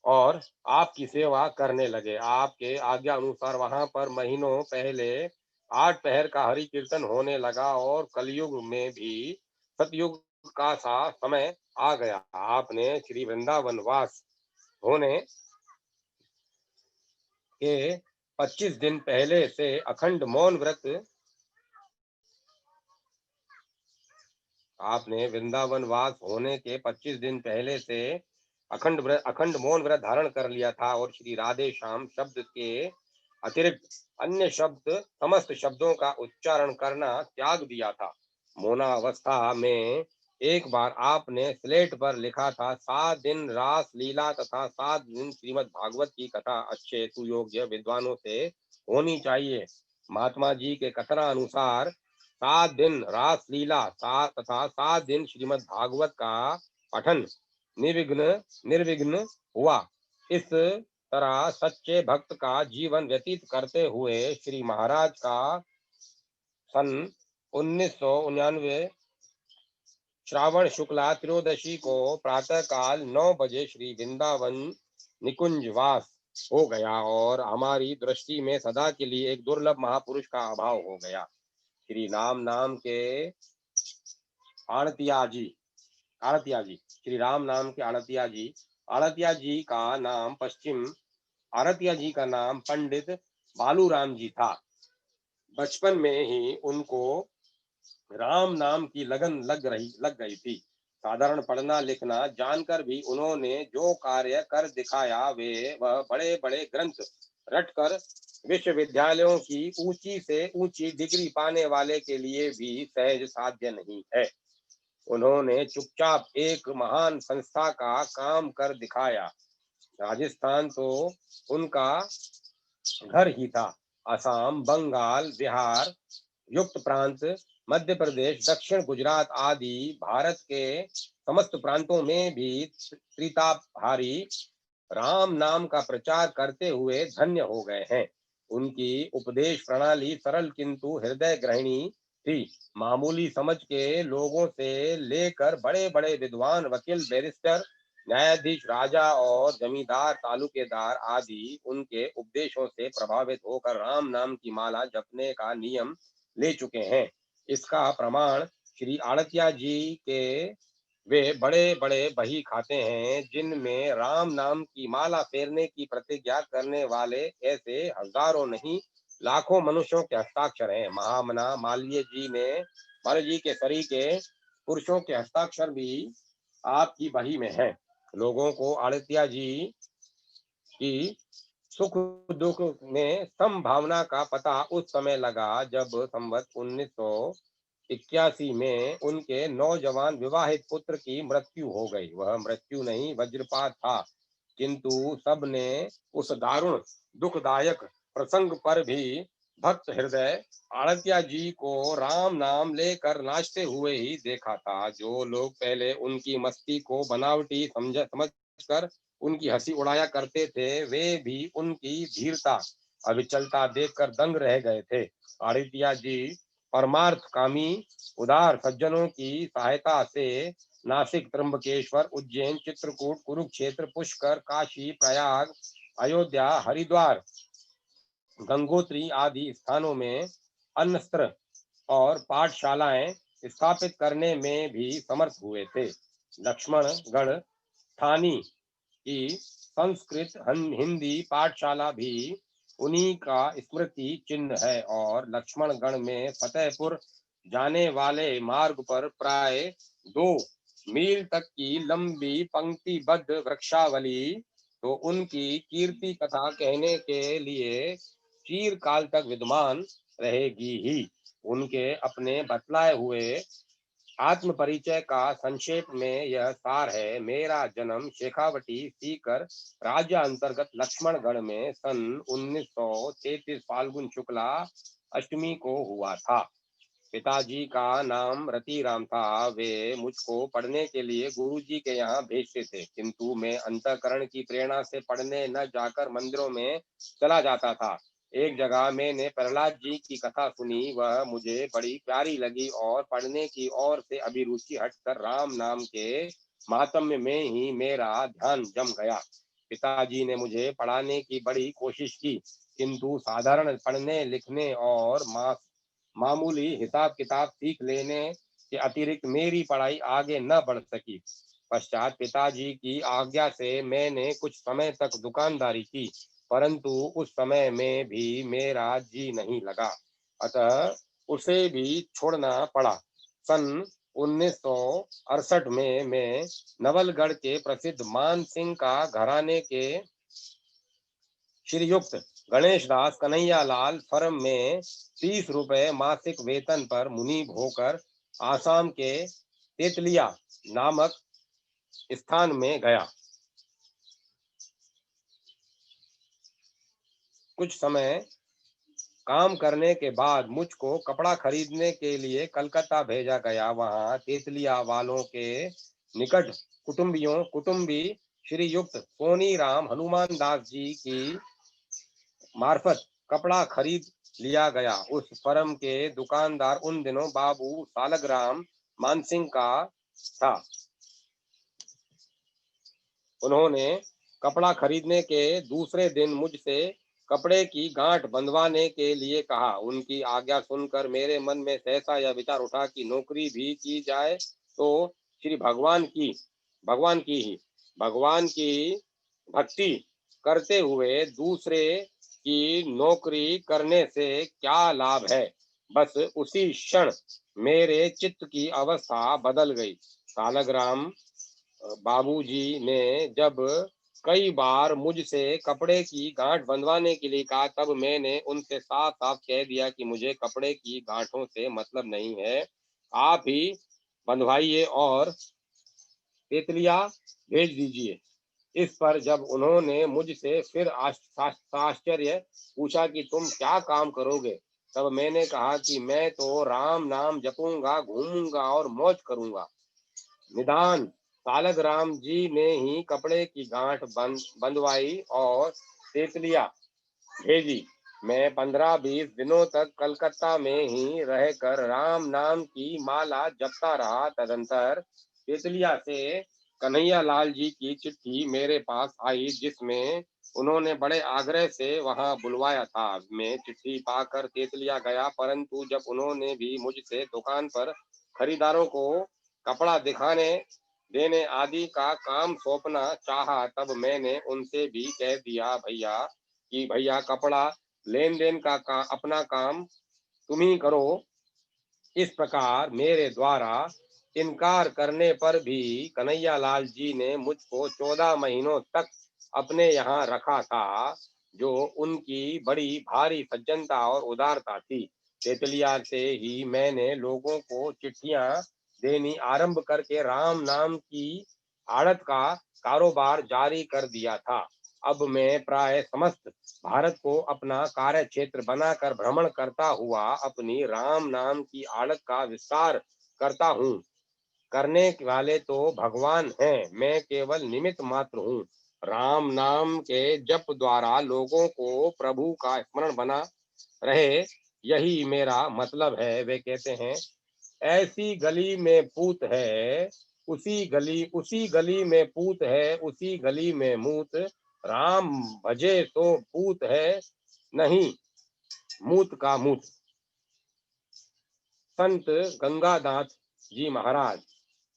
और आपकी सेवा करने लगे। आपके आज्ञा अनुसार वहां पर महीनों पहले 8 पहर का हरि कीर्तन होने लगा और कलयुग में भी सतयुग का सा समय आ गया। आपने श्री वृंदावन वास होने के 25 दिन पहले से अखंड मौन व्रत आपने वृंदावन वास होने के 25 दिन पहले से अखंड मौन व्रत धारण कर लिया था और श्री राधे श्याम शब्द के अतिरिक्त अन्य समस्त शब्दों का उच्चारण करना त्याग दिया था। मौनावस्था में एक बार आपने स्लेट पर लिखा था, 7 दिन रास लीला तथा 7 दिन श्रीमद् भागवत की कथा अच्छे सुयोग्य विद्वानों से होनी चाहिए। महात्मा जी के कथना अनुसार 7 दिन रास लीला तथा 7 दिन श्रीमद् भागवत का पठन निर्विघ्न हुआ। इस तरह सच्चे भक्त का जीवन व्यतीत करते हुए श्री महाराज का सन 1999 श्रावण शुक्ला त्रयोदशी को प्रातः काल 9 बजे श्री वृंदावन निकुंज वास हो गया और हमारी दृष्टि में सदा के लिए एक दुर्लभ महापुरुष का अभाव हो गया। श्री राम नाम के आड़तिया जी आड़तिया जी श्री राम नाम के आड़तिया जी का नाम पश्चिम आड़तिया जी का नाम पंडित बालूराम जी था। बचपन में ही उनको राम नाम की लगन लग गई थी। साधारण पढ़ना लिखना जानकर भी उन्होंने जो कार्य कर दिखाया वे वह बड़े बड़े ग्रंथ रटकर विश्वविद्यालयों की ऊंची से ऊंची डिग्री पाने वाले के लिए भी सहज साध्य नहीं है। उन्होंने चुपचाप एक महान संस्था का काम कर दिखाया। राजस्थान तो उनका घर ही था। असम, बंगाल, बिहार, युक्त प्रांत, मध्य प्रदेश, दक्षिण गुजरात आदि भारत के समस्त प्रांतों में भी त्रितापहारी राम नाम का प्रचार करते हुए धन्य हो गए हैं। उनकी उपदेश प्रणाली सरल किंतु हृदय ग्रहिणी थी। मामूली समझ के लोगों से लेकर बड़े बड़े विद्वान, वकील, बैरिस्टर, न्यायाधीश, राजा और जमींदार, तालुकेदार आदि उनके उपदेशों से प्रभावित होकर राम नाम की माला जपने का नियम ले चुके हैं। इसका प्रमाण श्री आड़तिया जी के वे बड़े बड़े बही खाते हैं जिनमें राम नाम की माला फेरने की प्रतिज्ञा करने वाले ऐसे हजारों नहीं लाखों मनुष्यों के हस्ताक्षर हैं। महामना माल्य जी के सरीके पुरुषों के हस्ताक्षर भी आपकी बही में हैं। लोगों को आड़तिया जी की सुख दुख में संभावना का पता उस समय लगा जब संवत 1981 में उनके नौजवान विवाहित पुत्र की मृत्यु हो गई। वह मृत्यु नहीं वज्रपात था, किंतु सबने उस दारुण दुखदायक प्रसंग पर भी भक्त हृदय आड़तिया जी को राम नाम लेकर नाचते हुए ही देखा था। जो लोग पहले उनकी मस्ती को बनावटी समझकर उनकी हंसी उड़ाया करते थे वे भी उनकी धीरता अविचलता देखकर दंग रह गए थे। आड़तिया जी परमार्थ कामी उदार सज्जनों की सहायता से नासिक, त्र्यंबकेश्वर, उज्जैन, चित्रकूट, कुरुक्षेत्र, पुष्कर, काशी, प्रयाग, अयोध्या, हरिद्वार, गंगोत्री आदि स्थानों में अन्नस्त्र और पाठशालाएं स्थापित करने में भी समर्थ हुए थे। लक्ष्मण गढ़ थानी की संस्कृत हिंदी पाठशाला भी उन्हीं का स्मृति चिन्ह है और लक्ष्मणगढ़ में फतेहपुर जाने वाले मार्ग पर प्राय 2 मील तक की लंबी पंक्तिबद्ध वृक्षावली तो उनकी कीर्ति कथा कहने के लिए चिरकाल तक विद्यमान रहेगी ही। उनके अपने बतलाए हुए आत्म परिचय का संक्षेप में यह सार है। मेरा जन्म शेखावटी सीकर राज्य अंतर्गत लक्ष्मणगढ़ में सन 1933 फाल्गुन शुक्ला अष्टमी को हुआ था। पिताजी का नाम रतिराम था। वे मुझको पढ़ने के लिए गुरुजी के यहाँ भेजते थे, किंतु मैं अंतःकरण की प्रेरणा से पढ़ने न जाकर मंदिरों में चला जाता था। एक जगह मैंने प्रहलाद जी की कथा सुनी, वह मुझे बड़ी प्यारी लगी और पढ़ने की ओर से अभिरुचि हटकर राम नाम के महात्म्य में ही मेरा ध्यान जम गया। पिताजी ने मुझे पढ़ाने की बड़ी कोशिश की, किंतु साधारण पढ़ने लिखने और मामूली हिसाब किताब सीख लेने के अतिरिक्त मेरी पढ़ाई आगे न बढ़ सकी। पश्चात पिताजी की आज्ञा से मैंने कुछ समय तक दुकानदारी की, परंतु उस समय में भी मेरा जी नहीं लगा, अतः उसे भी छोड़ना पड़ा। सन 1968 में मैं नवलगढ़ के प्रसिद्ध मान सिंह का घराने के श्रीयुक्त गणेश दास कन्हैयालाल फर्म में 30 रुपए मासिक वेतन पर मुनीब होकर आसाम के तेतलिया नामक स्थान में गया। कुछ समय काम करने के बाद मुझको कपड़ा खरीदने के लिए कलकत्ता भेजा गया। वहां तेतलिया वालों के निकट कुटुंबी श्रीयुक्त सोनी राम हनुमान दास जी की मार्फत कपड़ा खरीद लिया गया। उस फर्म के दुकानदार उन दिनों बाबू सालग्राम मानसिंह का था। उन्होंने कपड़ा खरीदने के दूसरे दिन मुझसे कपड़े की गांठ बंधवाने के लिए कहा। उनकी आज्ञा सुनकर मेरे मन में सहसा यह विचार उठा कि नौकरी भी की जाए तो श्री भगवान की ही भगवान की भक्ति करते हुए दूसरे की नौकरी करने से क्या लाभ है। बस उसी क्षण मेरे चित्त की अवस्था बदल गई। सालग्राम बाबूजी ने जब कई बार मुझसे कपड़े की गांठ बंधवाने के लिए कहा, तब मैंने उनसे साफ साफ कह दिया कि मुझे कपड़े की गांठों से मतलब नहीं है, आप ही बंधवाइए और तितलियां भेज दीजिए। इस पर जब उन्होंने मुझसे फिर आश्चर्य पूछा कि तुम क्या काम करोगे, तब मैंने कहा कि मैं तो राम नाम जपूंगा, घूमूंगा और मौज करूंगा। निदान सालग्राम जी ने ही कपड़े की गांठ बंधवाई और तितलियां भेजी। मैं 15-20 दिनों तक कलकत्ता में ही रहकर राम नाम की माला जपता रहा। तदंतर तितलिया से कन्हैया लाल जी की चिट्ठी मेरे पास आई, जिसमें उन्होंने बड़े आग्रह से वहां बुलवाया था। मैं चिट्ठी पाकर तेतलिया गया, परंतु जब उन्होंने भी मुझसे दुकान पर खरीदारों को कपड़ा दिखाने देने आदि का काम सौंपना चाहा, तब मैंने उनसे भी कह दिया कि भैया कपड़ा लेन देन का अपना काम तुम ही करो। इस प्रकार मेरे द्वारा इनकार करने पर भी कन्हैया लाल जी ने मुझको 14 महीनों तक अपने यहाँ रखा था, जो उनकी बड़ी भारी सज्जनता और उदारता थी। तेतलिया से ही मैंने लोगों को चिट्ठियां देनी आरंभ करके राम नाम की आड़त का कारोबार जारी कर दिया था। अब मैं प्राय समस्त भारत को अपना कार्य क्षेत्र बनाकर भ्रमण करता हुआ अपनी राम नाम की आड़त का विस्तार करता हूँ। करने वाले तो भगवान हैं, मैं केवल निमित्त मात्र हूँ। राम नाम के जप द्वारा लोगों को प्रभु का स्मरण बना रहे, यही मेरा मतलब है। वे कहते हैं, ऐसी गली में पूत है, उसी गली में पूत है, उसी गली में मूत, राम भजे तो पूत है नहीं, मूत का मूत। संत गंगानाथ जी महाराज।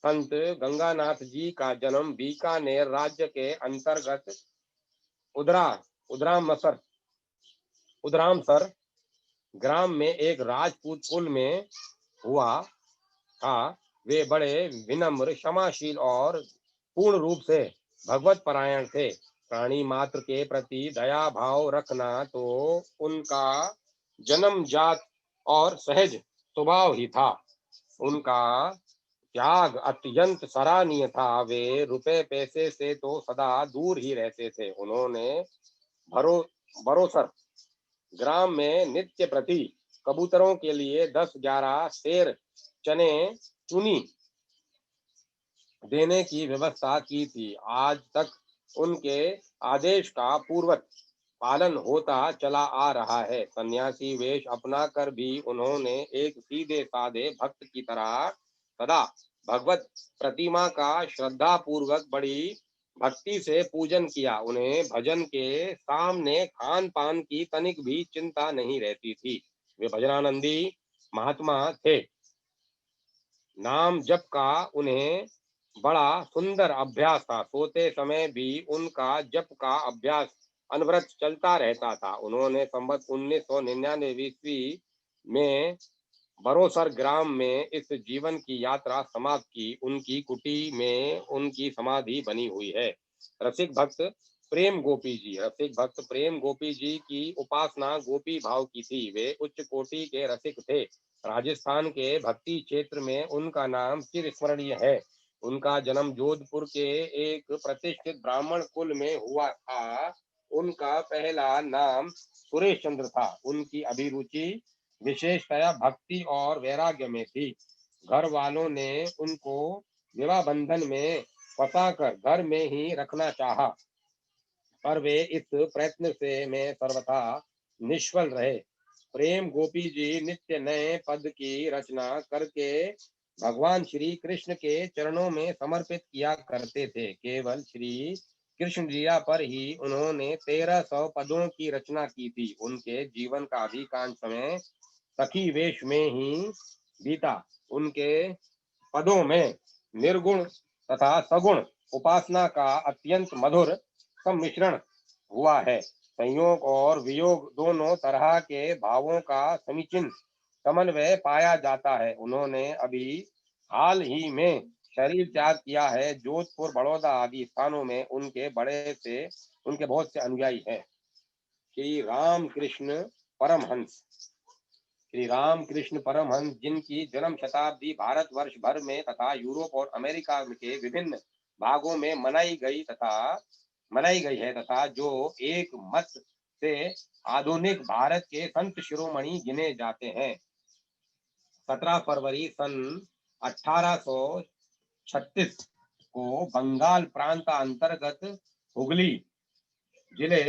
संत गंगानाथ जी का जन्म बीकानेर राज्य के अंतर्गत उदरा उदरामसर उदरामसर ग्राम में एक राजपूत कुल में हुआ था। वे बड़े विनम्र, क्षमाशील और पूर्ण रूप से भगवत परायण थे। प्राणी मात्र के प्रति दया भाव रखना तो उनका जन्मजात और सहज स्वभाव ही था। उनका त्याग अत्यंत सराहनीय था। वे रुपए पैसे से तो सदा दूर ही रहते थे। उन्होंने भरो भरोसर ग्राम में नित्य प्रति कबूतरों के लिए 10-11 शेर चने चुनी देने की व्यवस्था की थी। आज तक उनके आदेश का पूर्वत पालन होता चला आ रहा है। सन्यासी वेश अपना कर भी उन्होंने एक सीधे साधे भक्त की तरह सदा भगवत प्रतिमा का श्रद्धा पूर्वक बड़ी भक्ति से पूजन किया। उन्हें भजन के सामने खान पान की तनिक भी चिंता नहीं रहती थी। वे भजनानंदी महात्मा थे। नाम जप का उन्हें बड़ा सुंदर अभ्यास था। सोते समय भी उनका जप का अभ्यास अनवरत चलता रहता था। उन्होंने संवत 1999 ईस्वी में बरोसर ग्राम में इस जीवन की यात्रा समाप्त की। उनकी कुटी में उनकी समाधि बनी हुई है। रसिक भक्त प्रेम गोपी जी की उपासना गोपी भाव की थी। वे उच्च कोटि के रसिक थे। राजस्थान के भक्ति क्षेत्र में उनका नाम चिरस्मरणीय है। उनका जन्म जोधपुर के एक प्रतिष्ठित ब्राह्मण कुल में हुआ था। उनका पहला नाम सुरेश चंद्र था। उनकी अभिरुचि विशेषतया भक्ति और वैराग्य में थी। घर वालों ने उनको विवाह बंधन में फंसाकर घर में ही रखना चाहा, पर वे इस प्रयत्न से में सर्वथा निष्फल रहे। प्रेम गोपी जी नित्य नए पद की रचना करके भगवान श्री कृष्ण के चरणों में समर्पित किया करते थे। केवल श्री कृष्ण जिया पर ही उन्होंने 1300 पदों की रचना की थी। उनके जीवन का अधिकांश समय सखी वेश में ही बीता। उनके पदों में निर्गुण तथा सगुण उपासना का अत्यंत मधुर सम्मिश्रण हुआ है। संयोग और वियोग दोनों तरह के भावों का समीचीन समन्वय पाया जाता है। उन्होंने अभी हाल ही में शरीर त्याग किया है। जोधपुर, बड़ौदा आदि स्थानों में उनके बहुत से अनुयायी हैं। श्री रामकृष्ण परमहंस। श्री रामकृष्ण परमहंस, जिनकी जन्म शताब्दी भारतवर्ष भर में तथा यूरोप और अमेरिका के विभिन्न भागों में मनाई गई है तथा जो एक मत से आधुनिक भारत के संत शिरोमणि गिने जाते हैं। 17 फरवरी सन 1836 को बंगाल प्रांत अंतर्गत हुगली जिले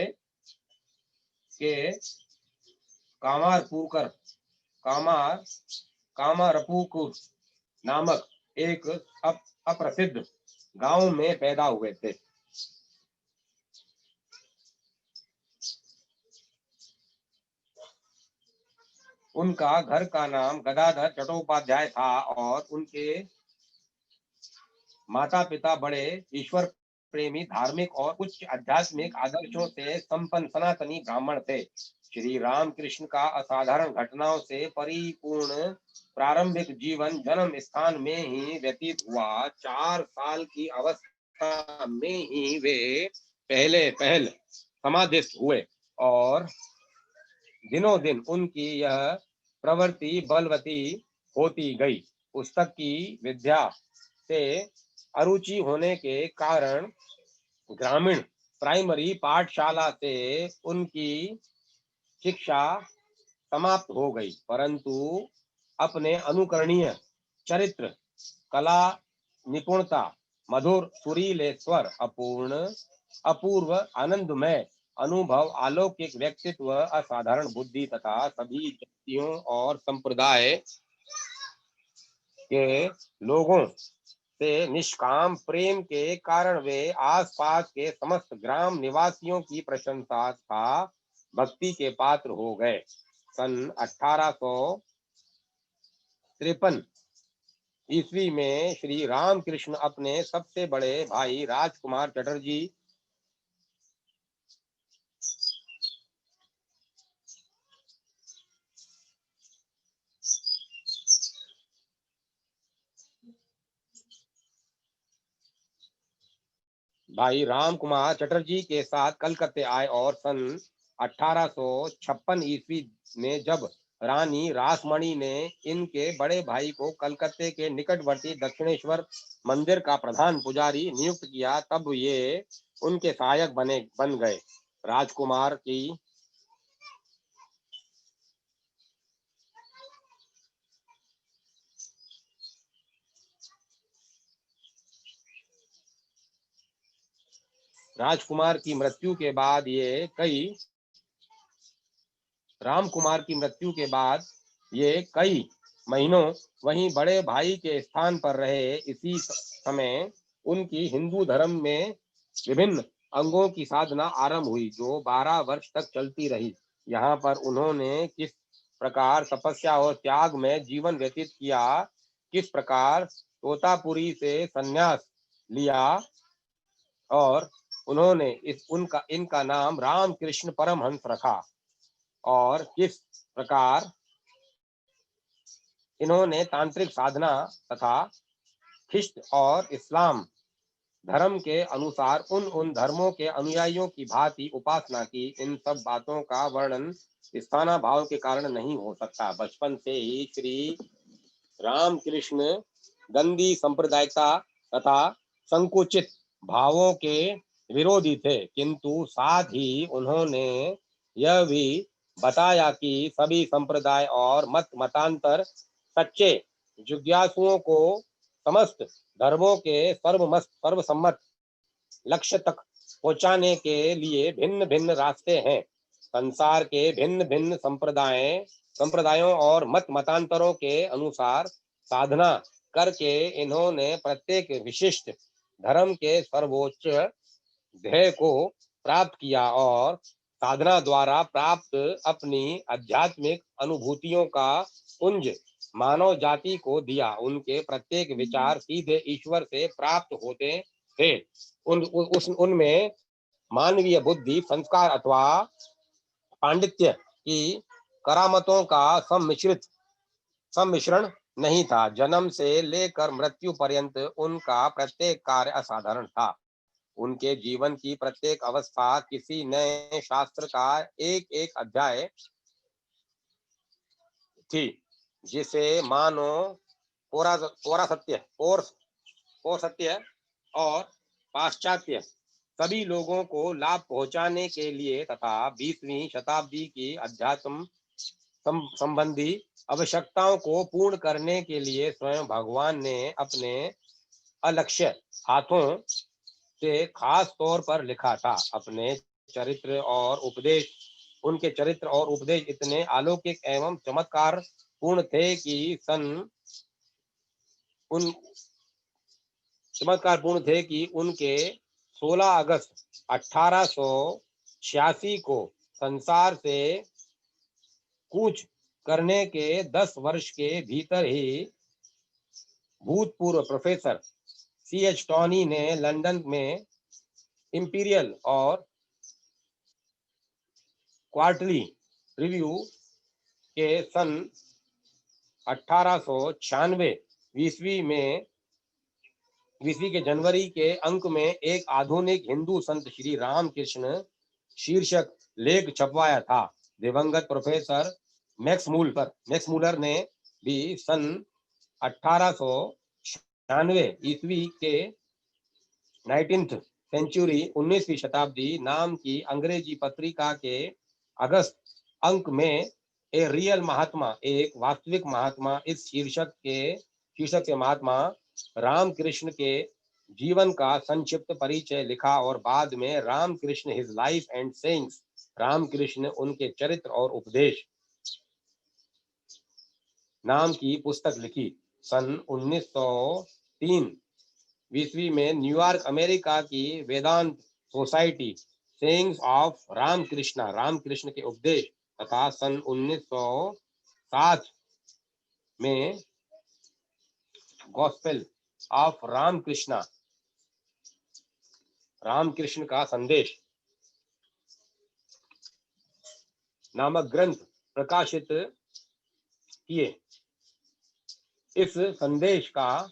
के कामारपुकुर नामक एक अप्रसिद्ध गांव में पैदा हुए थे। उनका घर का नाम गदाधर चट्टोपाध्याय था और उनके माता पिता बड़े ईश्वर प्रेमी, धार्मिक और उच्च आध्यात्मिक आदर्शों से संपन्न सनातनी ब्राह्मण थे। श्री रामकृष्ण का असाधारण घटनाओं से परिपूर्ण प्रारंभिक जीवन जन्म स्थान में ही व्यतीत हुआ। 4 साल की अवस्था में ही वे पहल समाधिस्थ हुए और दिनों दिन उनकी यह प्रवृत्ति बलवती होती गई। पुस्तक की विद्या से अरुचि होने के कारण ग्रामीण प्राइमरी पाठशाला से उनकी शिक्षा समाप्त हो गई, परंतु अपने अनुकरणीय चरित्र, कला निपुणता, मधुर सुरीले स्वर, अपूर्व आनंदमय अनुभव, अलौकिक व्यक्तित्व, असाधारण बुद्धि तथा सभी जातियों और संप्रदाय के लोगों से निष्काम प्रेम के कारण वे आसपास के समस्त ग्राम निवासियों की प्रशंसा तथा भक्ति के पात्र हो गए। सन 1853 ईस्वी में श्री रामकृष्ण अपने सबसे बड़े भाई राजकुमार चटर्जी के साथ कलकत्ते आए और सन 1856 ईस्वी में जब रानी रासमणी ने इनके बड़े भाई को कलकत्ते के निकटवर्ती दक्षिणेश्वर मंदिर का प्रधान पुजारी नियुक्त किया, तब ये उनके सहायक बन गए। राजकुमार की मृत्यु के बाद ये कई महीनों वहीं बड़े भाई के स्थान पर रहे। इसी समय उनकी हिंदू धर्म में विभिन्न अंगों की साधना आरंभ हुई, जो 12 वर्ष तक चलती रही। यहाँ पर उन्होंने किस प्रकार तपस्या और त्याग में जीवन व्यतीत किया, किस प्रकार तोतापुरी से संन्यास लिया और उन्होंने इनका नाम रामकृष्ण परमहंस रखा और किस प्रकार इन्होंने तांत्रिक साधना तथा ख्रिस्त और इस्लाम धर्म के अनुसार उन धर्मों के अनुयायियों की भांति उपासना की, इन सब बातों का वर्णन स्थाना भाव के कारण नहीं हो सकता। बचपन से ही श्री रामकृष्ण गंदी सांप्रदायिकता तथा संकुचित भावों के विरोधी थे, किंतु साथ ही उन्होंने यह भी बताया कि सभी संप्रदाय और मतांतर सच्चे जिज्ञासुओं को समस्त धर्मों के सर्वसम्मत लक्ष्य तक पहुंचाने के लिए भिन्न भिन्न रास्ते हैं। संसार के भिन्न भिन्न संप्रदायों और मतांतरों के अनुसार साधना करके इन्होंने प्रत्येक विशिष्ट धर्म के सर्वोच्च ध्येय को प्राप्त किया और साधना द्वारा प्राप्त अपनी आध्यात्मिक अनुभूतियों का पुंज मानव जाति को दिया। उनके प्रत्येक विचार सीधे ईश्वर से प्राप्त होते थे। उनमें मानवीय बुद्धि, संस्कार अथवा पांडित्य की करामतों का सम्मिश्रण नहीं था। जन्म से लेकर मृत्यु पर्यंत उनका प्रत्येक कार्य असाधारण था। उनके जीवन की प्रत्येक अवस्था किसी नए शास्त्र का एक एक अध्याय थी, जिसे मानो पौरासत्य और पाश्चात्य सभी लोगों को लाभ पहुंचाने के लिए तथा 20वीं शताब्दी की अध्यात्म संबंधी आवश्यकताओं को पूर्ण करने के लिए स्वयं भगवान ने अपने अलक्ष्य हाथों से खास तौर पर लिखा था। अपने चरित्र और उपदेश उनके चरित्र और उपदेश इतने अलौकिक एवं चमत्कार पूर्ण थे कि उन चमत्कार पूर्ण थे कि उनके 16 अगस्त 1886 को संसार से कूच करने के 10 वर्ष के भीतर ही भूतपूर्व प्रोफेसर C.H. टॉनी ने लंदन में इंपीरियल और क्वार्टरली रिव्यू के सन 1896 ईस्वी के जनवरी के अंक में एक आधुनिक हिंदू संत श्री रामकृष्ण शीर्षक लेख छपवाया था। दिवंगत प्रोफेसर मैक्स मूलर ने भी सन 1896 ईस्वी के 19th सेंचुरी 19वीं शताब्दी नाम की अंग्रेजी पत्रिका के अगस्त अंक में ए रियल महात्मा, एक वास्तविक महात्मा, इस शीर्षक से महात्मा रामकृष्ण के जीवन का संक्षिप्त परिचय लिखा और बाद में Ramakrishna his life and sayings, Ramakrishna उनके चरित्र और उपदेश नाम की पुस्तक लिखी। सन 1903 ईस्वी में न्यूयॉर्क अमेरिका की वेदांत सोसाइटी सेइंग्स ऑफ रामकृष्ण के उपदेश तथा सन 1907 में गॉस्पेल ऑफ रामकृष्ण का संदेश नामक ग्रंथ प्रकाशित किए। इस संदेश का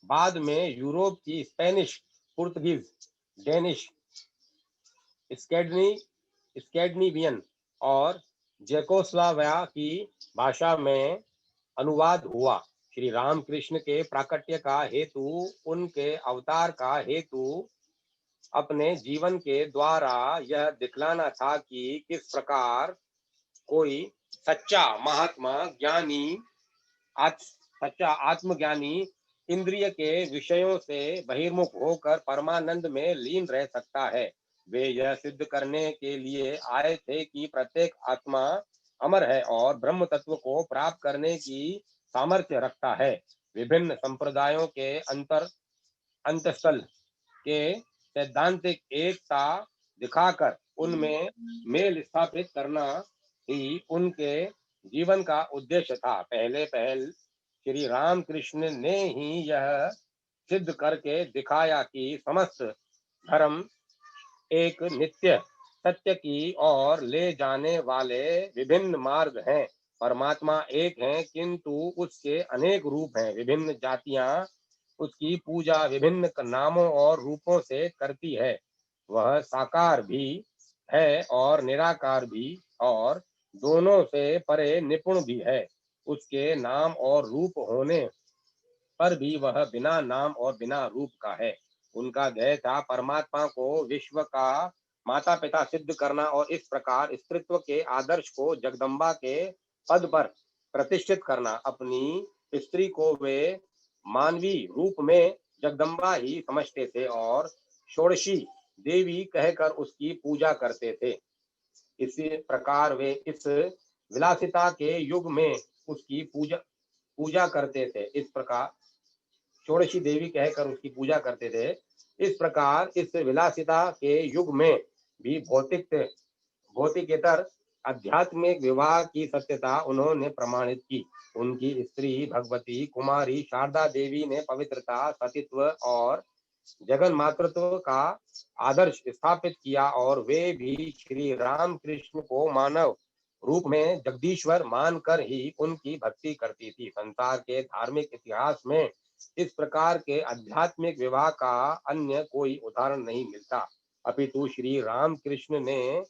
बाद में यूरोप की स्पेनिश, पुर्तगीज, डेनिश, स्कैंडिनेवियन और जेकोस्लोवाकिया की भाषा में अनुवाद हुआ। श्री रामकृष्ण के प्राकट्य का हेतु, उनके अवतार का हेतु अपने जीवन के द्वारा यह दिखलाना था कि किस प्रकार कोई सच्चा आत्मज्ञानी इंद्रिय के विषयों से बहिर्मुख होकर परमानंद में लीन रह सकता है। वे यह सिद्ध करने के लिए आए थे कि प्रत्येक आत्मा अमर है और ब्रह्म तत्व को प्राप्त करने की सामर्थ्य रखता है। विभिन्न संप्रदायों के अंतस्थल के सैद्धांतिक एकता दिखाकर उनमें मेल स्थापित करना ही उनके जीवन का उद्देश्य था। पहल श्री रामकृष्ण ने ही यह सिद्ध करके दिखाया कि समस्त धर्म एक नित्य सत्य की ओर ले जाने वाले विभिन्न मार्ग हैं। परमात्मा एक है, किंतु उसके अनेक रूप हैं। विभिन्न जातियां उसकी पूजा विभिन्न नामों और रूपों से करती है। वह साकार भी है और निराकार भी, और दोनों से परे निपुण भी है। उसके नाम और रूप होने पर भी वह बिना नाम और बिना रूप का है। उनका ध्येय था परमात्मा को विश्व का माता पिता सिद्ध करना और इस प्रकार स्त्रीत्व के आदर्श को जगदम्बा के पद पर प्रतिष्ठित करना। अपनी स्त्री को वे मानवी रूप में जगदम्बा ही समझते थे और षोडशी देवी कहकर उसकी पूजा करते थे। इसी प्रकार वे इस विलासिता के युग में उसकी पूजा करते थे। इस प्रकार षोडशी देवी कहकर उसकी पूजा करते थे। इस प्रकार इस विलासिता के युग में भी भौतिकेतर आध्यात्मिक विवाह की सत्यता उन्होंने प्रमाणित की। उनकी स्त्री भगवती कुमारी शारदा देवी ने पवित्रता, सतीत्व और जगन मातृत्व का आदर्श स्थापित किया और वे भी श्री राम कृष्ण को मानव रूप में जगदीश्वर मानकर ही उनकी भक्ति करती थी। संसार के धार्मिक इतिहास में इस प्रकार के आध्यात्मिक विवाह का अन्य कोई उदाहरण नहीं मिलता, अपितु श्री राम कृष्ण ने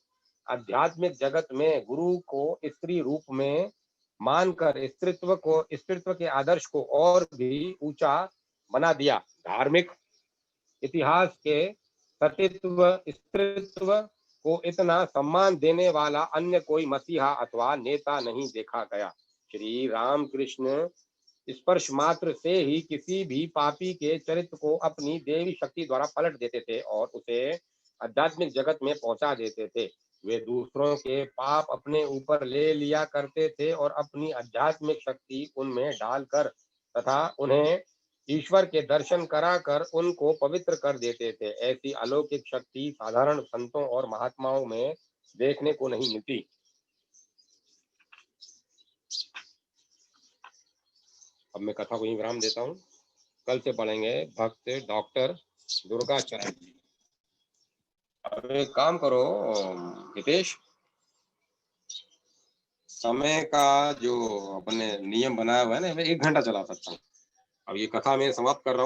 आध्यात्मिक जगत में गुरु को स्त्री रूप में मानकर स्त्रीत्व के आदर्श को और भी ऊंचा बना दिया। धार्मिक इतिहास के सतीत्व स्त्रीत्व को इतना सम्मान देने वाला अन्य कोई मसीहा अथवा नेता नहीं देखा गया। श्री राम कृष्ण स्पर्श मात्र से ही किसी भी पापी के चरित्र को अपनी देवी शक्ति द्वारा पलट देते थे और उसे आध्यात्मिक जगत में पहुंचा देते थे। वे दूसरों के पाप अपने ऊपर ले लिया करते थे और अपनी आध्यात्मिक शक्ति उनमें डालकर तथा उन्हें ईश्वर के दर्शन कराकर उनको पवित्र कर देते थे। ऐसी अलौकिक शक्ति साधारण संतों और महात्माओं में देखने को नहीं मिलती। अब मैं कथा को यहीं विराम देता हूँ। कल से पढ़ेंगे भक्त डॉक्टर दुर्गाचरण जी। अब एक काम करो हितेश, समय का जो अपने नियम बनाया हुआ है ना, मैं 1 घंटा चला सकता हूँ। अब ये कथा मैं समाप्त कर रहा हूँ।